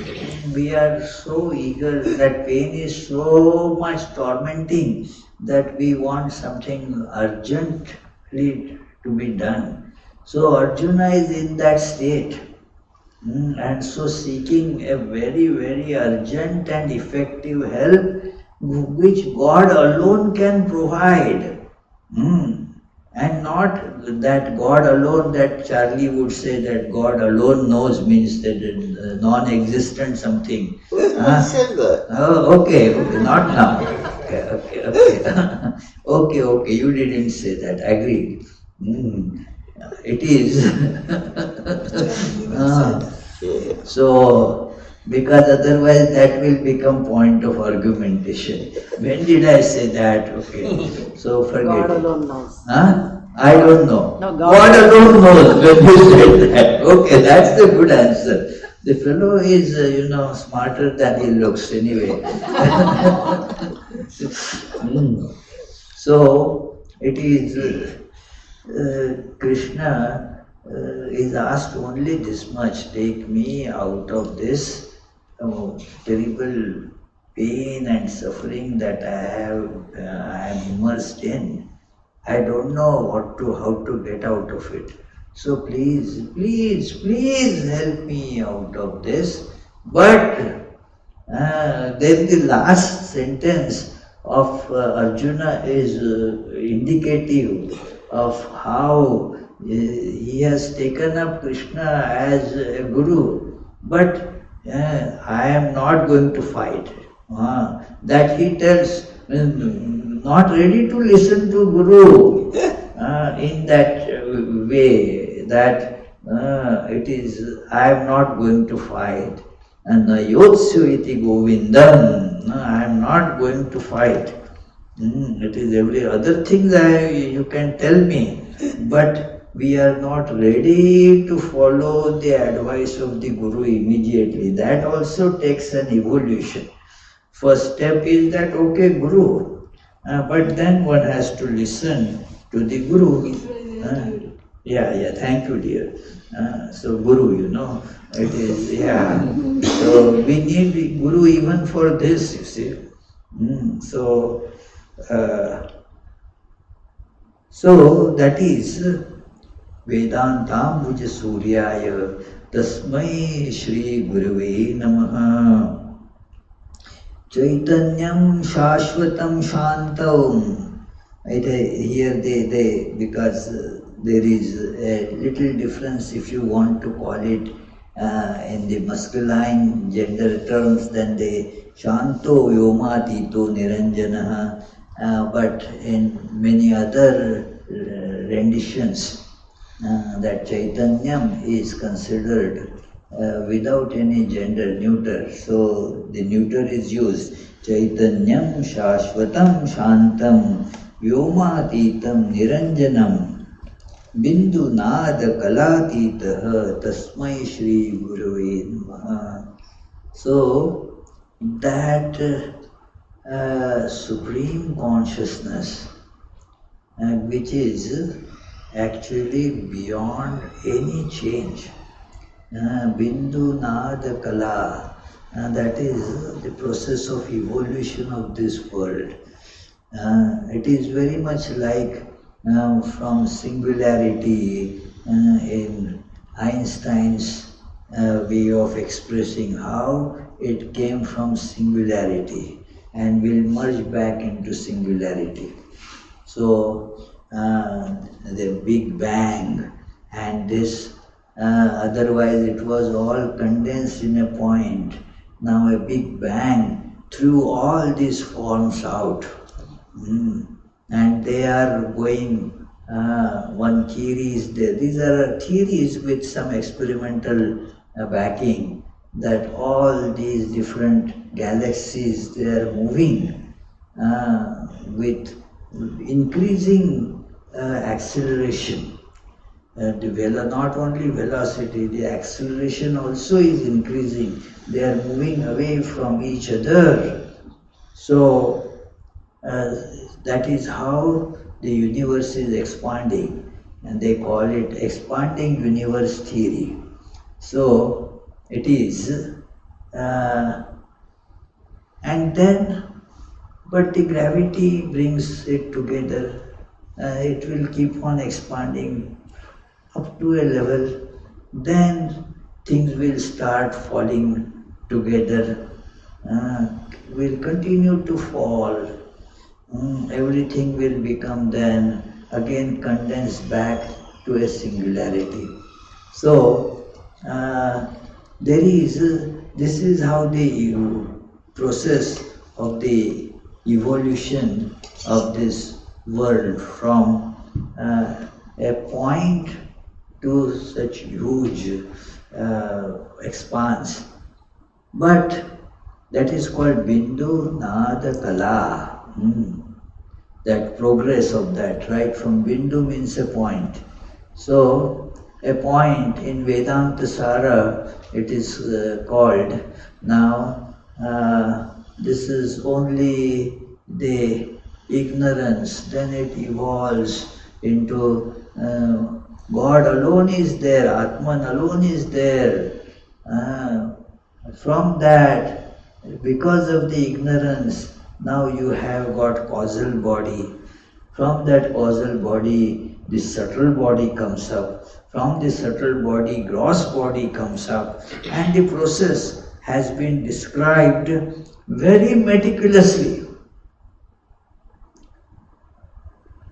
we are so eager, that pain is so much tormenting that we want something urgently to be done. So Arjuna is in that state, and so seeking a very, very urgent and effective help which God alone can provide. And not that God alone, that Charlie would say that God alone knows, means that non-existent something. Who said that? Oh, okay, not now. Okay, you didn't say that, agreed. It is. So, because otherwise that will become point of argumentation. When did I say that? Okay, so forget God it. alone knows. I don't know. No, God alone knows when you said that. Okay, that's the good answer. The fellow is, smarter than he looks anyway. So, it is Krishna is asked only this much, take me out of this terrible pain and suffering that I am immersed in. I don't know how to get out of it. So please help me out of this. But then the last sentence of Arjuna is indicative of how he has taken up Krishna as a guru, but I am not going to fight. That he tells, not ready to listen to Guru in that way, that it is, I am not going to fight. And yotsyu iti govindam, I am not going to fight. It is every other thing that you can tell me, but we are not ready to follow the advice of the Guru immediately. That also takes an evolution. First step is that, okay, Guru, but then one has to listen to the Guru. Thank you, dear. So Guru, it is, So we need the Guru even for this, you see. So that is Vedantam Bhuja Suryaya Tasmai Shri Guruve Namaha. Chaitanyam Shashvatam Shantam. Here they because there is a little difference if you want to call it in the masculine gender terms, then they Shanto Yomatito Niranjanaha. But in many other renditions, that Chaitanyam is considered without any gender neuter. So the neuter is used. Chaitanyam Shashvatam Shantam Vyomatitam Niranjanam Bindu Nada Kalatitaha Tasmai Shri Guruve Namaha. So that supreme consciousness, which is actually beyond any change. Bindu Nada Kala. and that is the process of evolution of this world. It is very much like from singularity in Einstein's way of expressing how it came from singularity and will merge back into singularity. So the Big Bang and this, otherwise it was all condensed in a point. Now a Big Bang threw all these forms out. And they are going, one theory is there. These are theories with some experimental backing, that all these different galaxies, they are moving with increasing acceleration. Not only velocity, the acceleration also is increasing. They are moving away from each other. So that is how the universe is expanding, and they call it expanding universe theory. So it is, and then, but the gravity brings it together. It will keep on expanding up to a level, then things will start falling together, will continue to fall. Everything will become then again condensed back to a singularity. So this is how the process of the evolution of this world from a point to such huge expanse. But that is called Bindu Nada Kala. That progress of that, right from Bindu means a point. So a point in Vedanta Sara, it is called. Now this is only the ignorance, then it evolves into God alone is there, Atman alone is there. From that, because of the ignorance, now you have got causal body. From that causal body, the subtle body comes up. From the subtle body, gross body comes up. And the process has been described very meticulously.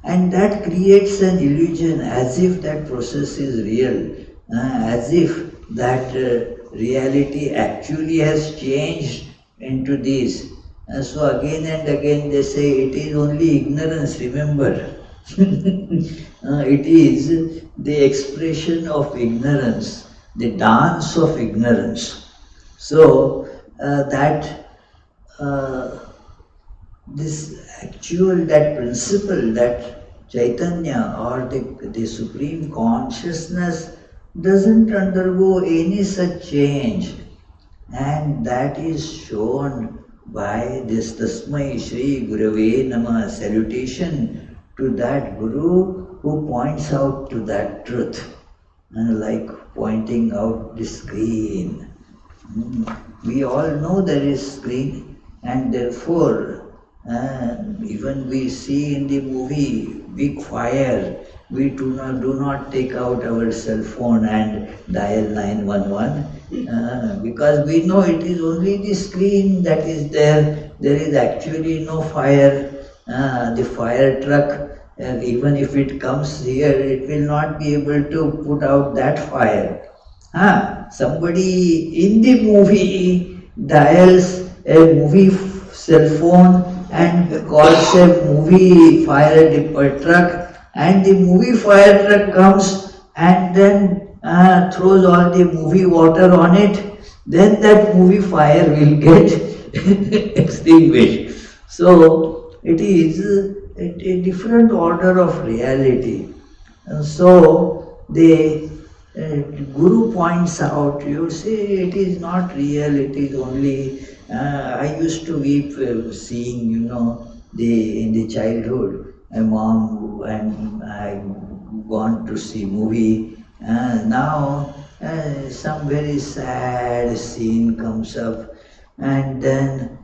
And that creates an illusion as if that process is real, as if that reality actually has changed into this. And so again and again they say it is only ignorance, remember. It is the expression of ignorance, the dance of ignorance. So that principle, that Chaitanya or the Supreme Consciousness doesn't undergo any such change. And that is shown by this Tasmai Shri Gurave Nama salutation to that Guru who points out to that truth, like pointing out the screen. We all know there is screen, and therefore even we see in the movie big fire, we do not take out our cell phone and dial 911 because we know it is only the screen that is there. There is actually no fire. The fire truck, even if it comes here, it will not be able to put out that fire. Somebody in the movie dials a movie cell phone and calls a movie fire truck, and the movie fire truck comes and then throws all the movie water on it, then that movie fire will get extinguished. So it is a different order of reality. And so the Guru points out, you say it is not real, it is only, I used to weep seeing, in the childhood, my mom and I gone to see movie. Now some very sad scene comes up and then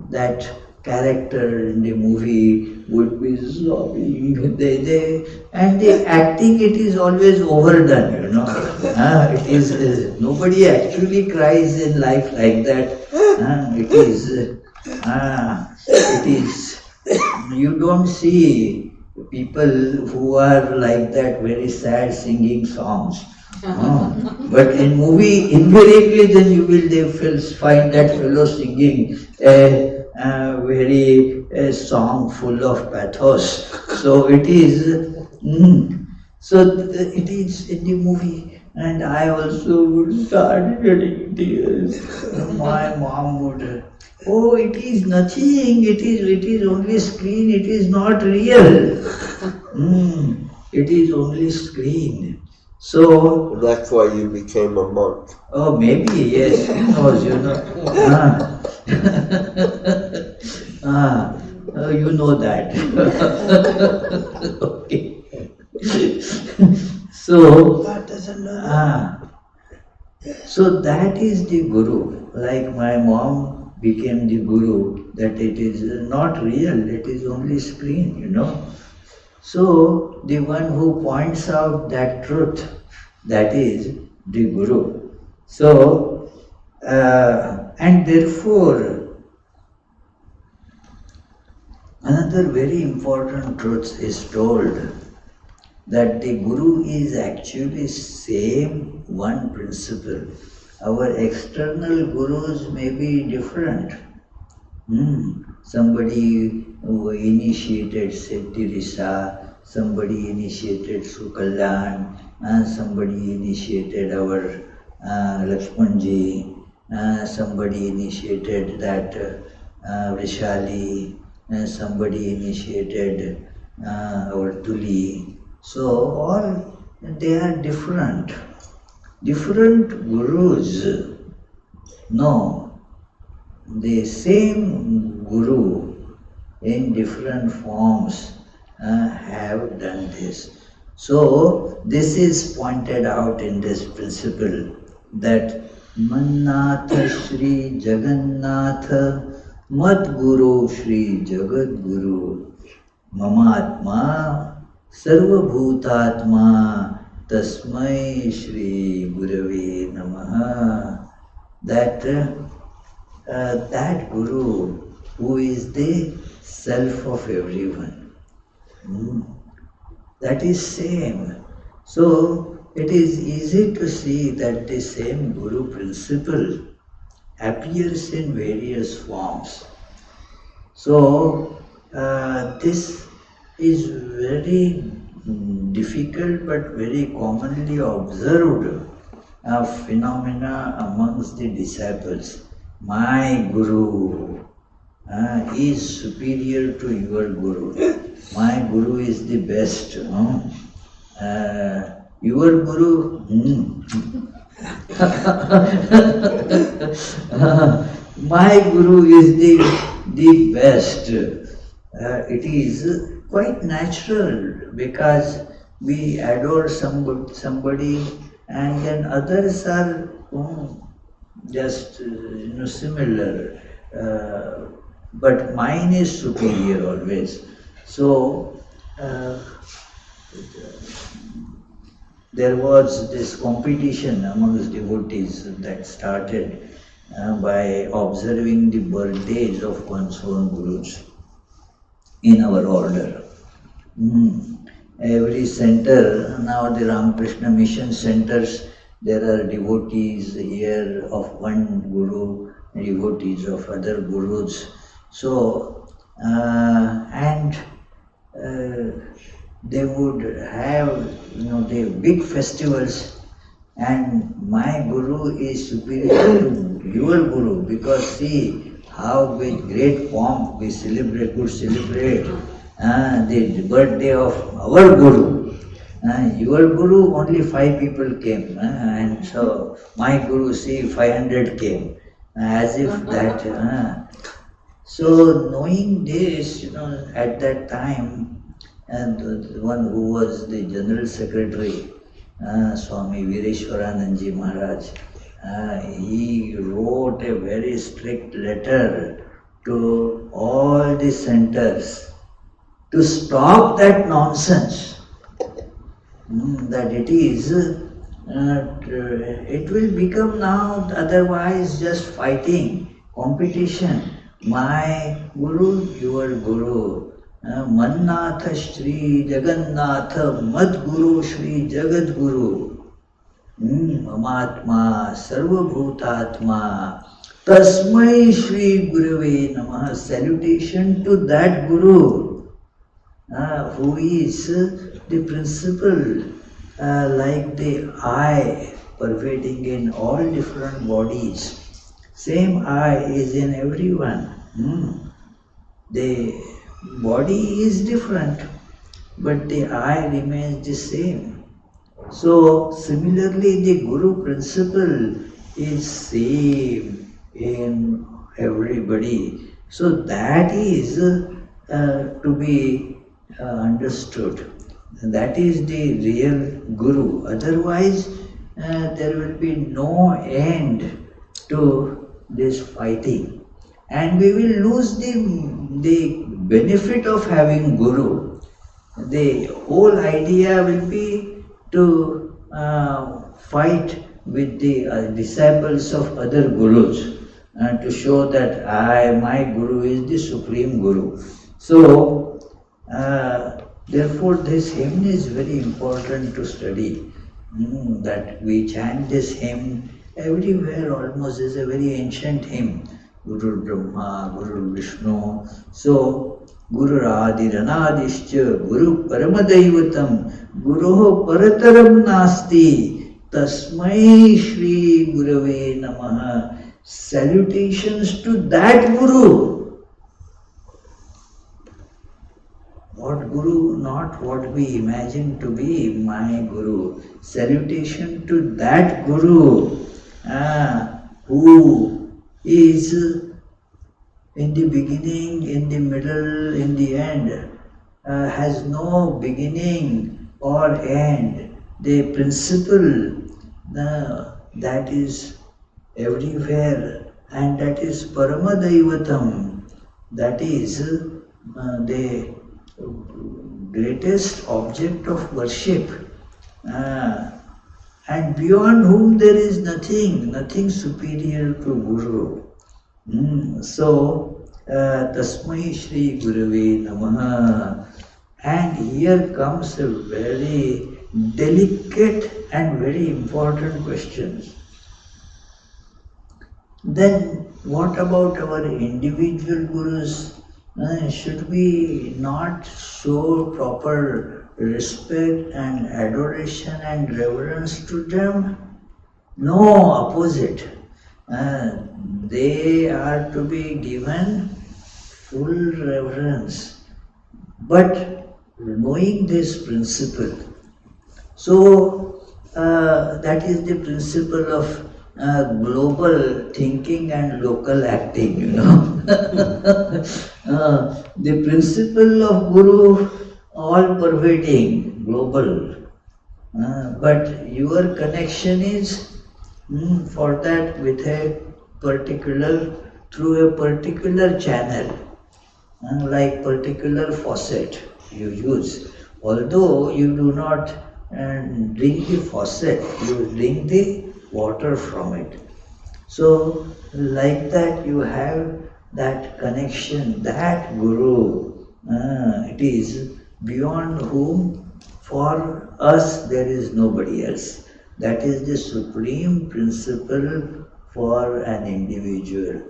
that character in the movie would be sobbing. And the acting, it is always overdone, you know. It is nobody actually cries in life like that. It is. You don't see people who are like that, very sad singing songs. But in movie, invariably, then you will find that fellow singing a very song full of pathos. So it is. It is in the movie, and I also would start shedding tears. My mom would. Oh, it is nothing. It is only screen. It is not real. It is only screen. So that's why you became a monk. Oh, maybe, yes, who knows, you know. You know that. Okay. So, so that is the Guru. Like my mom became the Guru, that it is not real, it is only screen, you know. So, the one who points out that truth, that is the Guru. So, and therefore, another very important truth is told, that the Guru is actually same one principle. Our external Gurus may be different. Somebody who initiated Settirisa, somebody initiated Sukalyan, somebody initiated our Lakshmanji, somebody initiated that Vishali, somebody initiated our Tuli. So all they are different. Different Gurus. No, the same Guru in different forms have done this. So this is pointed out in this principle that Mannatha Shri Jagannatha Mat Guru Shri Jagat Guru Mamatma Sarva Bhutatma Tasmai Shri Gurave Namaha. That Guru who is the self of everyone. That is same. So it is easy to see that the same Guru principle appears in various forms. So this is very difficult but very commonly observed phenomena amongst the disciples. My Guru is superior to your Guru. My Guru is the best. Your Guru, my Guru is the best. It is quite natural because we adore somebody and then others are just similar. But mine is superior always. So there was this competition amongst devotees that started by observing the birthdays of one's own Gurus in our order. Every center, now the Ramakrishna mission centers, there are devotees here of one Guru, devotees of other Gurus. So, they would have, the big festivals, and my Guru is superior to your Guru, because see how with great pomp we could celebrate the birthday of our Guru. Your Guru, only 5 people came, and so my Guru, see, 500 came, as if that. So knowing this, at that time, and the one who was the General Secretary, Swami Vireshwaranandji Maharaj, He wrote a very strict letter to all the centers to stop that nonsense. That it will become now otherwise just fighting, competition. My Guru, your Guru. Mannatha Shri Jagannatha Mad Guru Shri Jagat Guru. Mamatma Sarvabhutatma Tasmai Shri Gurave Namah. Salutation to that Guru who is the principle like the eye pervading in all different bodies. Same eye is in everyone. The body is different, but the eye remains the same. So similarly the Guru principle is same in everybody. So that is to be understood. That is the real Guru. Otherwise, there will be no end to this fighting. And we will lose the benefit of having Guru. The whole idea will be to fight with the disciples of other Gurus to show that my Guru is the Supreme Guru. So, therefore, this hymn is very important to study. That we chant this hymn everywhere almost is a very ancient hymn. Guru Brahma, Guru Vishnu. So, Guru Adiranadishcha, Guru Paramadaivatam, Guru Parataram Nasti, Tasmai Shri Gurave Namaha. Salutations to that Guru. What Guru, not what we imagine to be my Guru. Salutation to that Guru who is in the beginning, in the middle, in the end, has no beginning or end. The principle that is everywhere, and that is Paramadaivatam, that is the greatest object of worship, and beyond whom there is nothing superior to Guru. So, Tasmai Shri Gurave Namaha. And here comes a very delicate and very important question. Then what about our individual Gurus? Should we not show proper respect and adoration and reverence to them? No, opposite. They are to be given full reverence, but knowing this principle. So that is the principle of global thinking and local acting, the principle of Guru, all pervading, global. But your connection is for that with a particular, through a particular channel, like particular faucet you use. Although you do not drink the faucet, you drink the water from it. So like that you have that connection, that Guru, it is beyond whom for us there is nobody else. That is the supreme principle for an individual.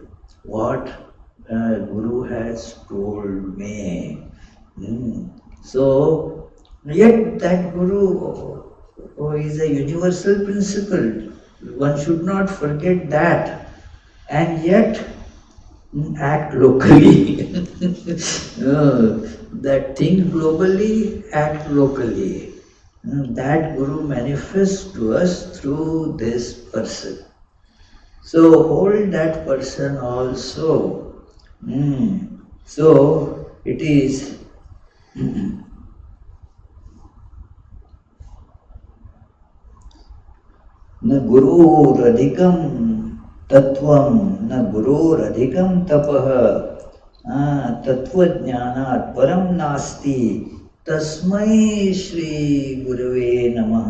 What Guru has told me. So, yet that Guru is a universal principle. One should not forget that. And yet, act locally. That think globally, act locally. That Guru manifests to us through this person. So hold that person also. So it is न गुरोरधिकं तत्वं न गुरोरधिकं तपः तत्वज्ञानात् परं नास्ति तस्मै श्री गुरवे नमः.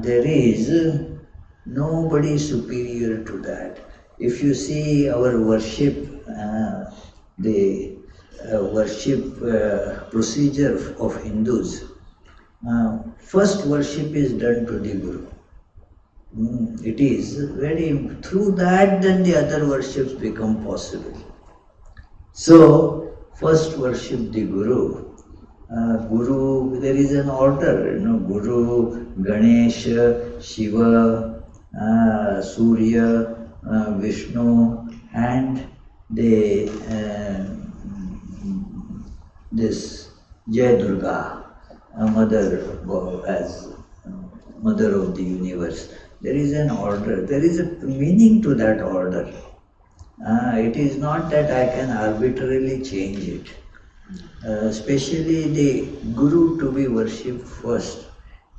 There is nobody superior to that. If you see our worship, the worship procedure of Hindus, first worship is done to the Guru. It is very, through that then the other worships become possible. So, first worship the Guru. Guru, there is an order, Guru, Ganesha, Shiva, Surya, Vishnu, and this Jai Durga, mother as mother of the universe. There is an order, there is a meaning to that order. It is not that I can arbitrarily change it. Especially the Guru to be worshipped first,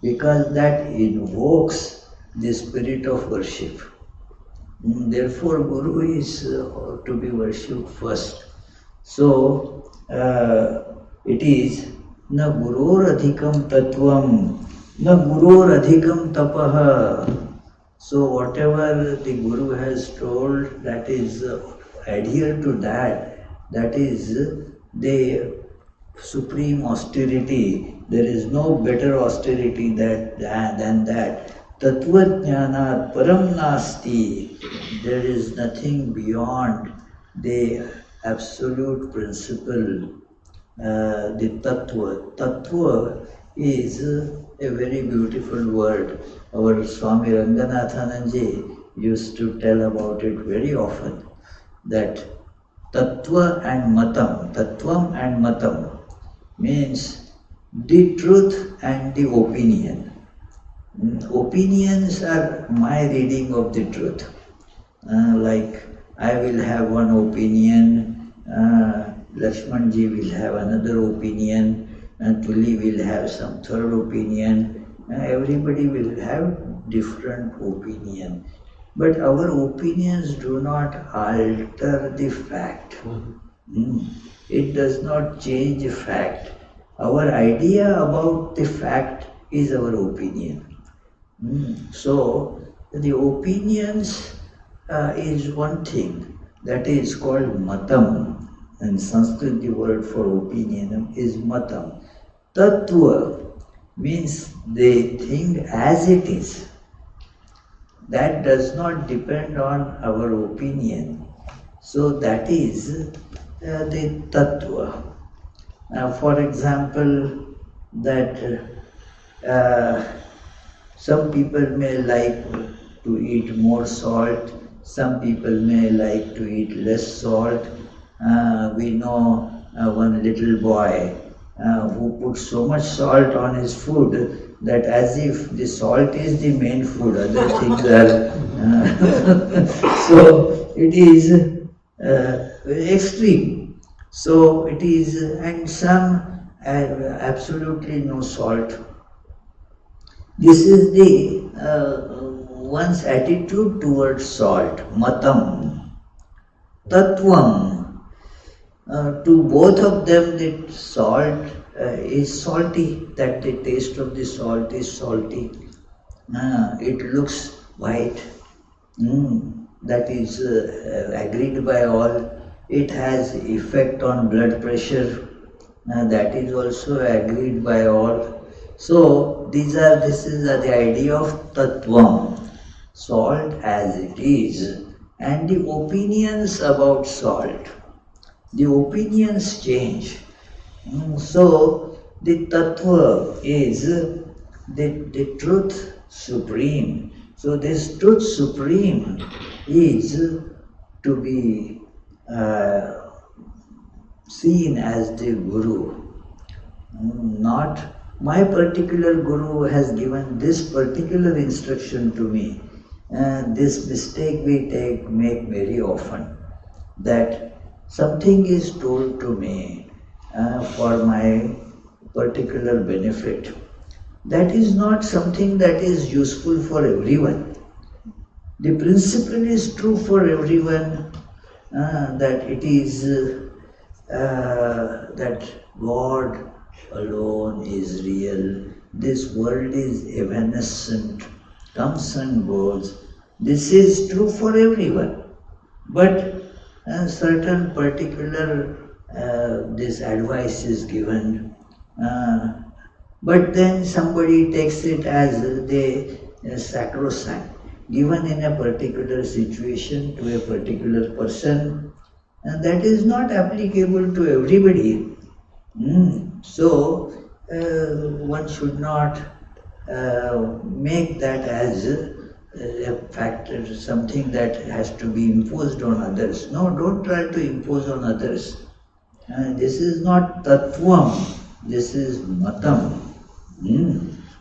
because that invokes the spirit of worship. Therefore, Guru is to be worshipped first. So, it is na guror adhikam tattvam, na guror adhikam tapaha. So, whatever the Guru has told, that is adhere to that. That is the supreme austerity. There is no better austerity than that. Tattvajnanat param nasti. There is nothing beyond the absolute principle, the tattva. Tattva is a very beautiful word. Our Swami Ranganathananji used to tell about it very often, that tattva and matam, tattvam and matam means the truth and the opinion. Opinions are my reading of the truth. Like I will have one opinion, Lakshmanji will have another opinion, and Tuli will have some third opinion. Everybody will have different opinion. But our opinions do not alter the fact. It does not change the fact. Our idea about the fact is our opinion. So, the opinions is one thing, that is called matam. In Sanskrit, the word for opinion is matam. Tattva means the thing as it is. That does not depend on our opinion. So that is the tattva. For example, that some people may like to eat more salt, some people may like to eat less salt. We know one little boy who puts so much salt on his food that as if the salt is the main food, other things are. So it is very extreme. So it is, and some have absolutely no salt. This is the one's attitude towards salt, matam. Tattvam, to both of them the salt is salty, that the taste of the salt is salty. It looks white, that is agreed by all. It has effect on blood pressure, that is also agreed by all. So this is the idea of tattvam, salt as it is, and the opinions about salt. The opinions change. So the tattva is the truth supreme. So this truth supreme is to be seen as the Guru. Not my particular Guru has given this particular instruction to me. This mistake we make very often, that something is told to me for my particular benefit. that is not something that is useful for everyone. The principle is true for everyone, that it is that God alone is real. This world is evanescent, comes and goes. This is true for everyone. But certain particular this advice is given, but then somebody takes it as the sacrosanct, given in a particular situation to a particular person, and that is not applicable to everybody. So one should not make that as a factor, something that has to be imposed on others. No, don't try to impose on others. This is not tattvam, this is matam.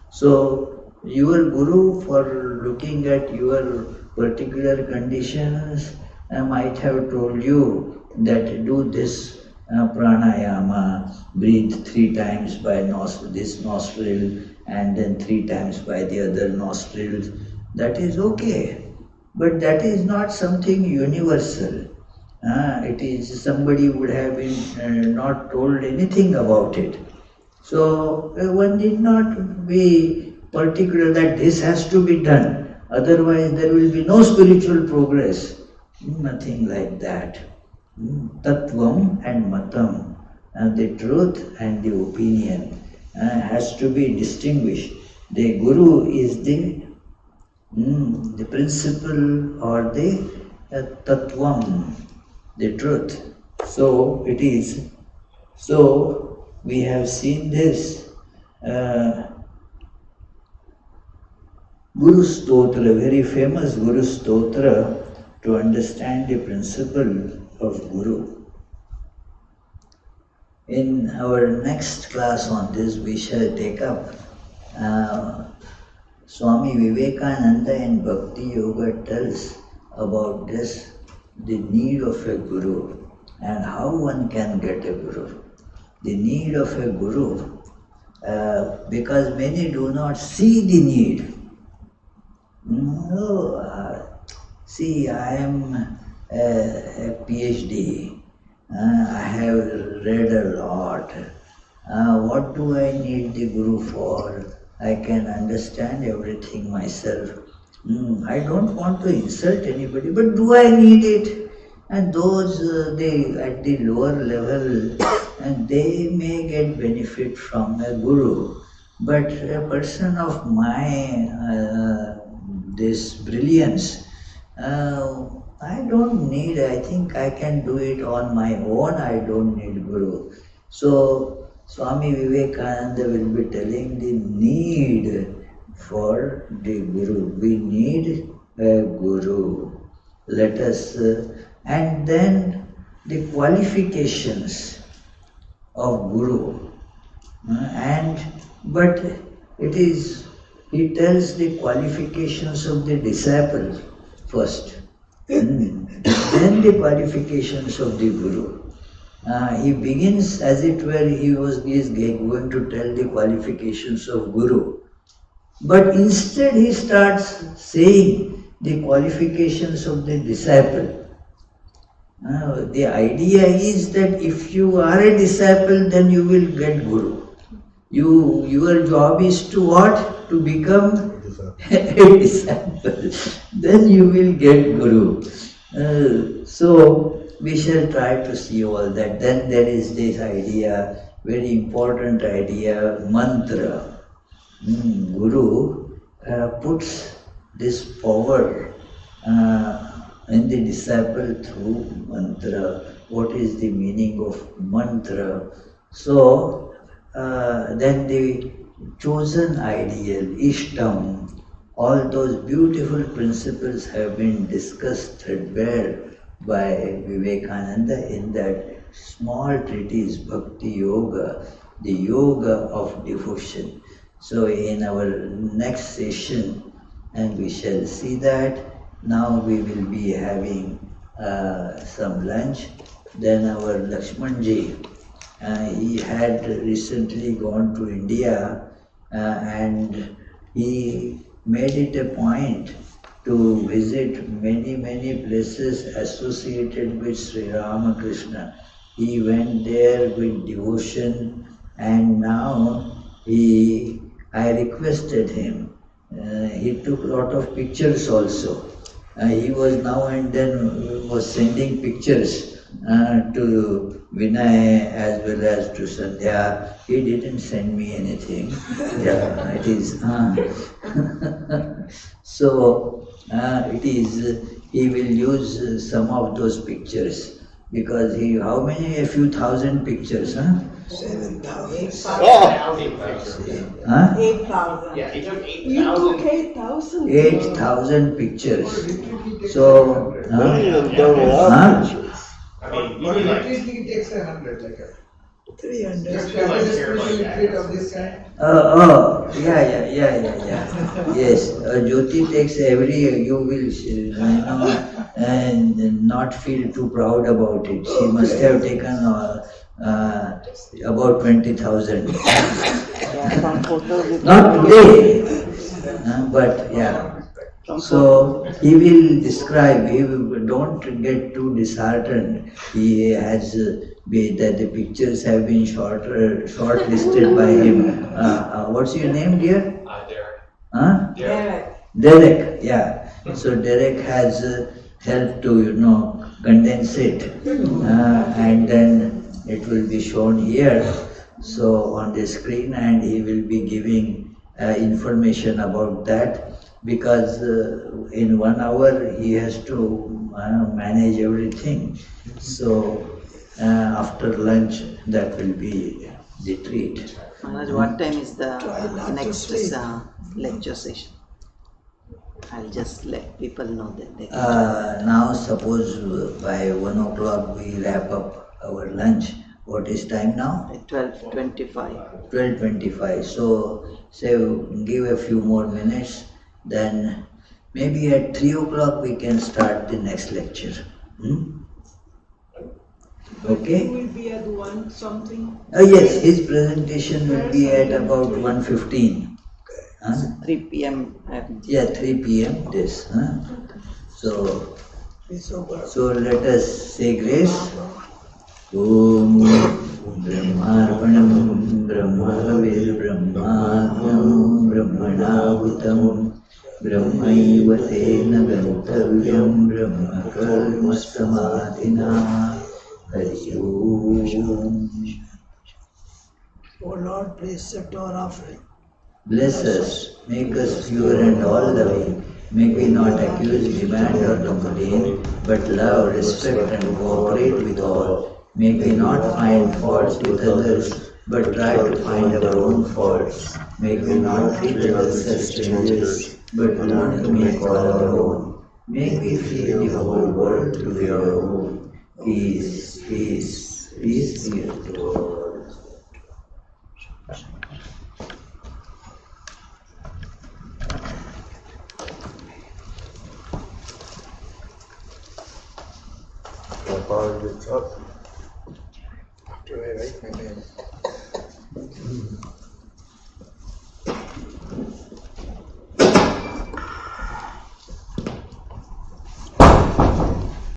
So your guru, for looking at your particular conditions, might have told you that do this pranayama, breathe 3 times by this nostril and then 3 times by the other nostril. That is okay, but that is not something universal. It is somebody would have been not told anything about it. So one need not be particular that this has to be done, otherwise there will be no spiritual progress. Nothing like that. Tattvam and matam, the truth and the opinion has to be distinguished. The guru is the principle or the tattvam, the truth. So it is. So we have seen this Guru Stotra, very famous Guru Stotra, to understand the principle of Guru. In our next class on this, we shall take up Swami Vivekananda in Bhakti Yoga tells about this, the need of a Guru and how one can get a Guru. The need of a Guru, because many do not see the need. See, I am a PhD, I have read a lot. What do I need the Guru for? I can understand everything myself. I don't want to insult anybody, but do I need it? And those they at the lower level, and they may get benefit from a Guru. But a person of my this brilliance, I don't need, I think I can do it on my own, I don't need Guru. So Swami Vivekananda will be telling the need for the Guru. We need a Guru. Let us, and then the qualifications of Guru. But it is, he tells the qualifications of the disciple first, then the qualifications of the Guru. He begins as it were, he is going to tell the qualifications of Guru. But instead he starts saying the qualifications of the disciple. The idea is that if you are a disciple, then you will get Guru. Your job is to what? To become a disciple. Then you will get Guru. So we shall try to see all that. Then there is this idea, very important idea, mantra. Guru puts this power in the disciple through mantra. What is the meaning of mantra? So then the chosen ideal, Ishtam, all those beautiful principles have been discussed threadbare by Vivekananda in that small treatise, Bhakti Yoga, the yoga of devotion. So in our next session, and we shall see that, now we will be having some lunch. Then our Lakshmanji, he had recently gone to India and he made it a point to visit many places associated with Sri Ramakrishna. He went there with devotion, and now I requested him. He took a lot of pictures also. He was now and then was sending pictures to Vinay as well as to Sandhya. He didn't send me anything. Yeah, it is. So it is. He will use some of those pictures because how many? A few thousand pictures, huh? 7,000. Huh? 8,000. Yeah, he took You took 8,000. 8,000 pictures. So, Many of them done a lot huh? of pictures. I mean, But you like, retreat takes 100, like a 300. just have a special retreat of this kind. Yeah. Yes, Jyoti takes every year. You will, and not feel too proud about it. She must have taken about 20,000. Yeah, some photos. Not today, but yeah. So he will describe. Don't get too disheartened. He has that the pictures have been shortlisted by him. What's your name, dear? Derek. Huh? Derek. Derek, yeah. So Derek has helped to condense it, and then it will be shown here. So on the screen, and he will be giving information about that because in 1 hour he has to manage everything. So after lunch, that will be the treat. Maharaj, what time is the not to next sleep. lecture session? I'll just let people know that they can Now suppose by 1 o'clock we wrap up our lunch. What is time now? at 12:25. 12:25. So say give a few more minutes, then maybe at 3 o'clock we can start the next lecture. Okay? You will be at 1 something. Yes, his presentation will be at about 1:15. 3 p.m. Yeah, 3 p.m. this. So It's over. let us say grace. Om Brahmarpanam Brahmahavir Brahmagnam Brahmanahutam Brahmaiva Tena Gantavyam Brahma Karmastamadhina Hari Om. Oh Lord, please accept our offering. Bless us, make us pure and all loving. May we not accuse, demand or complain, but love, respect and cooperate with all. May we not find faults with others, but try to find our own faults. May we not treat others as strangers, but learn to make all our own. May we feel the whole world to be our own. Peace, peace, peace be with all. My bar gets up. After I write my name.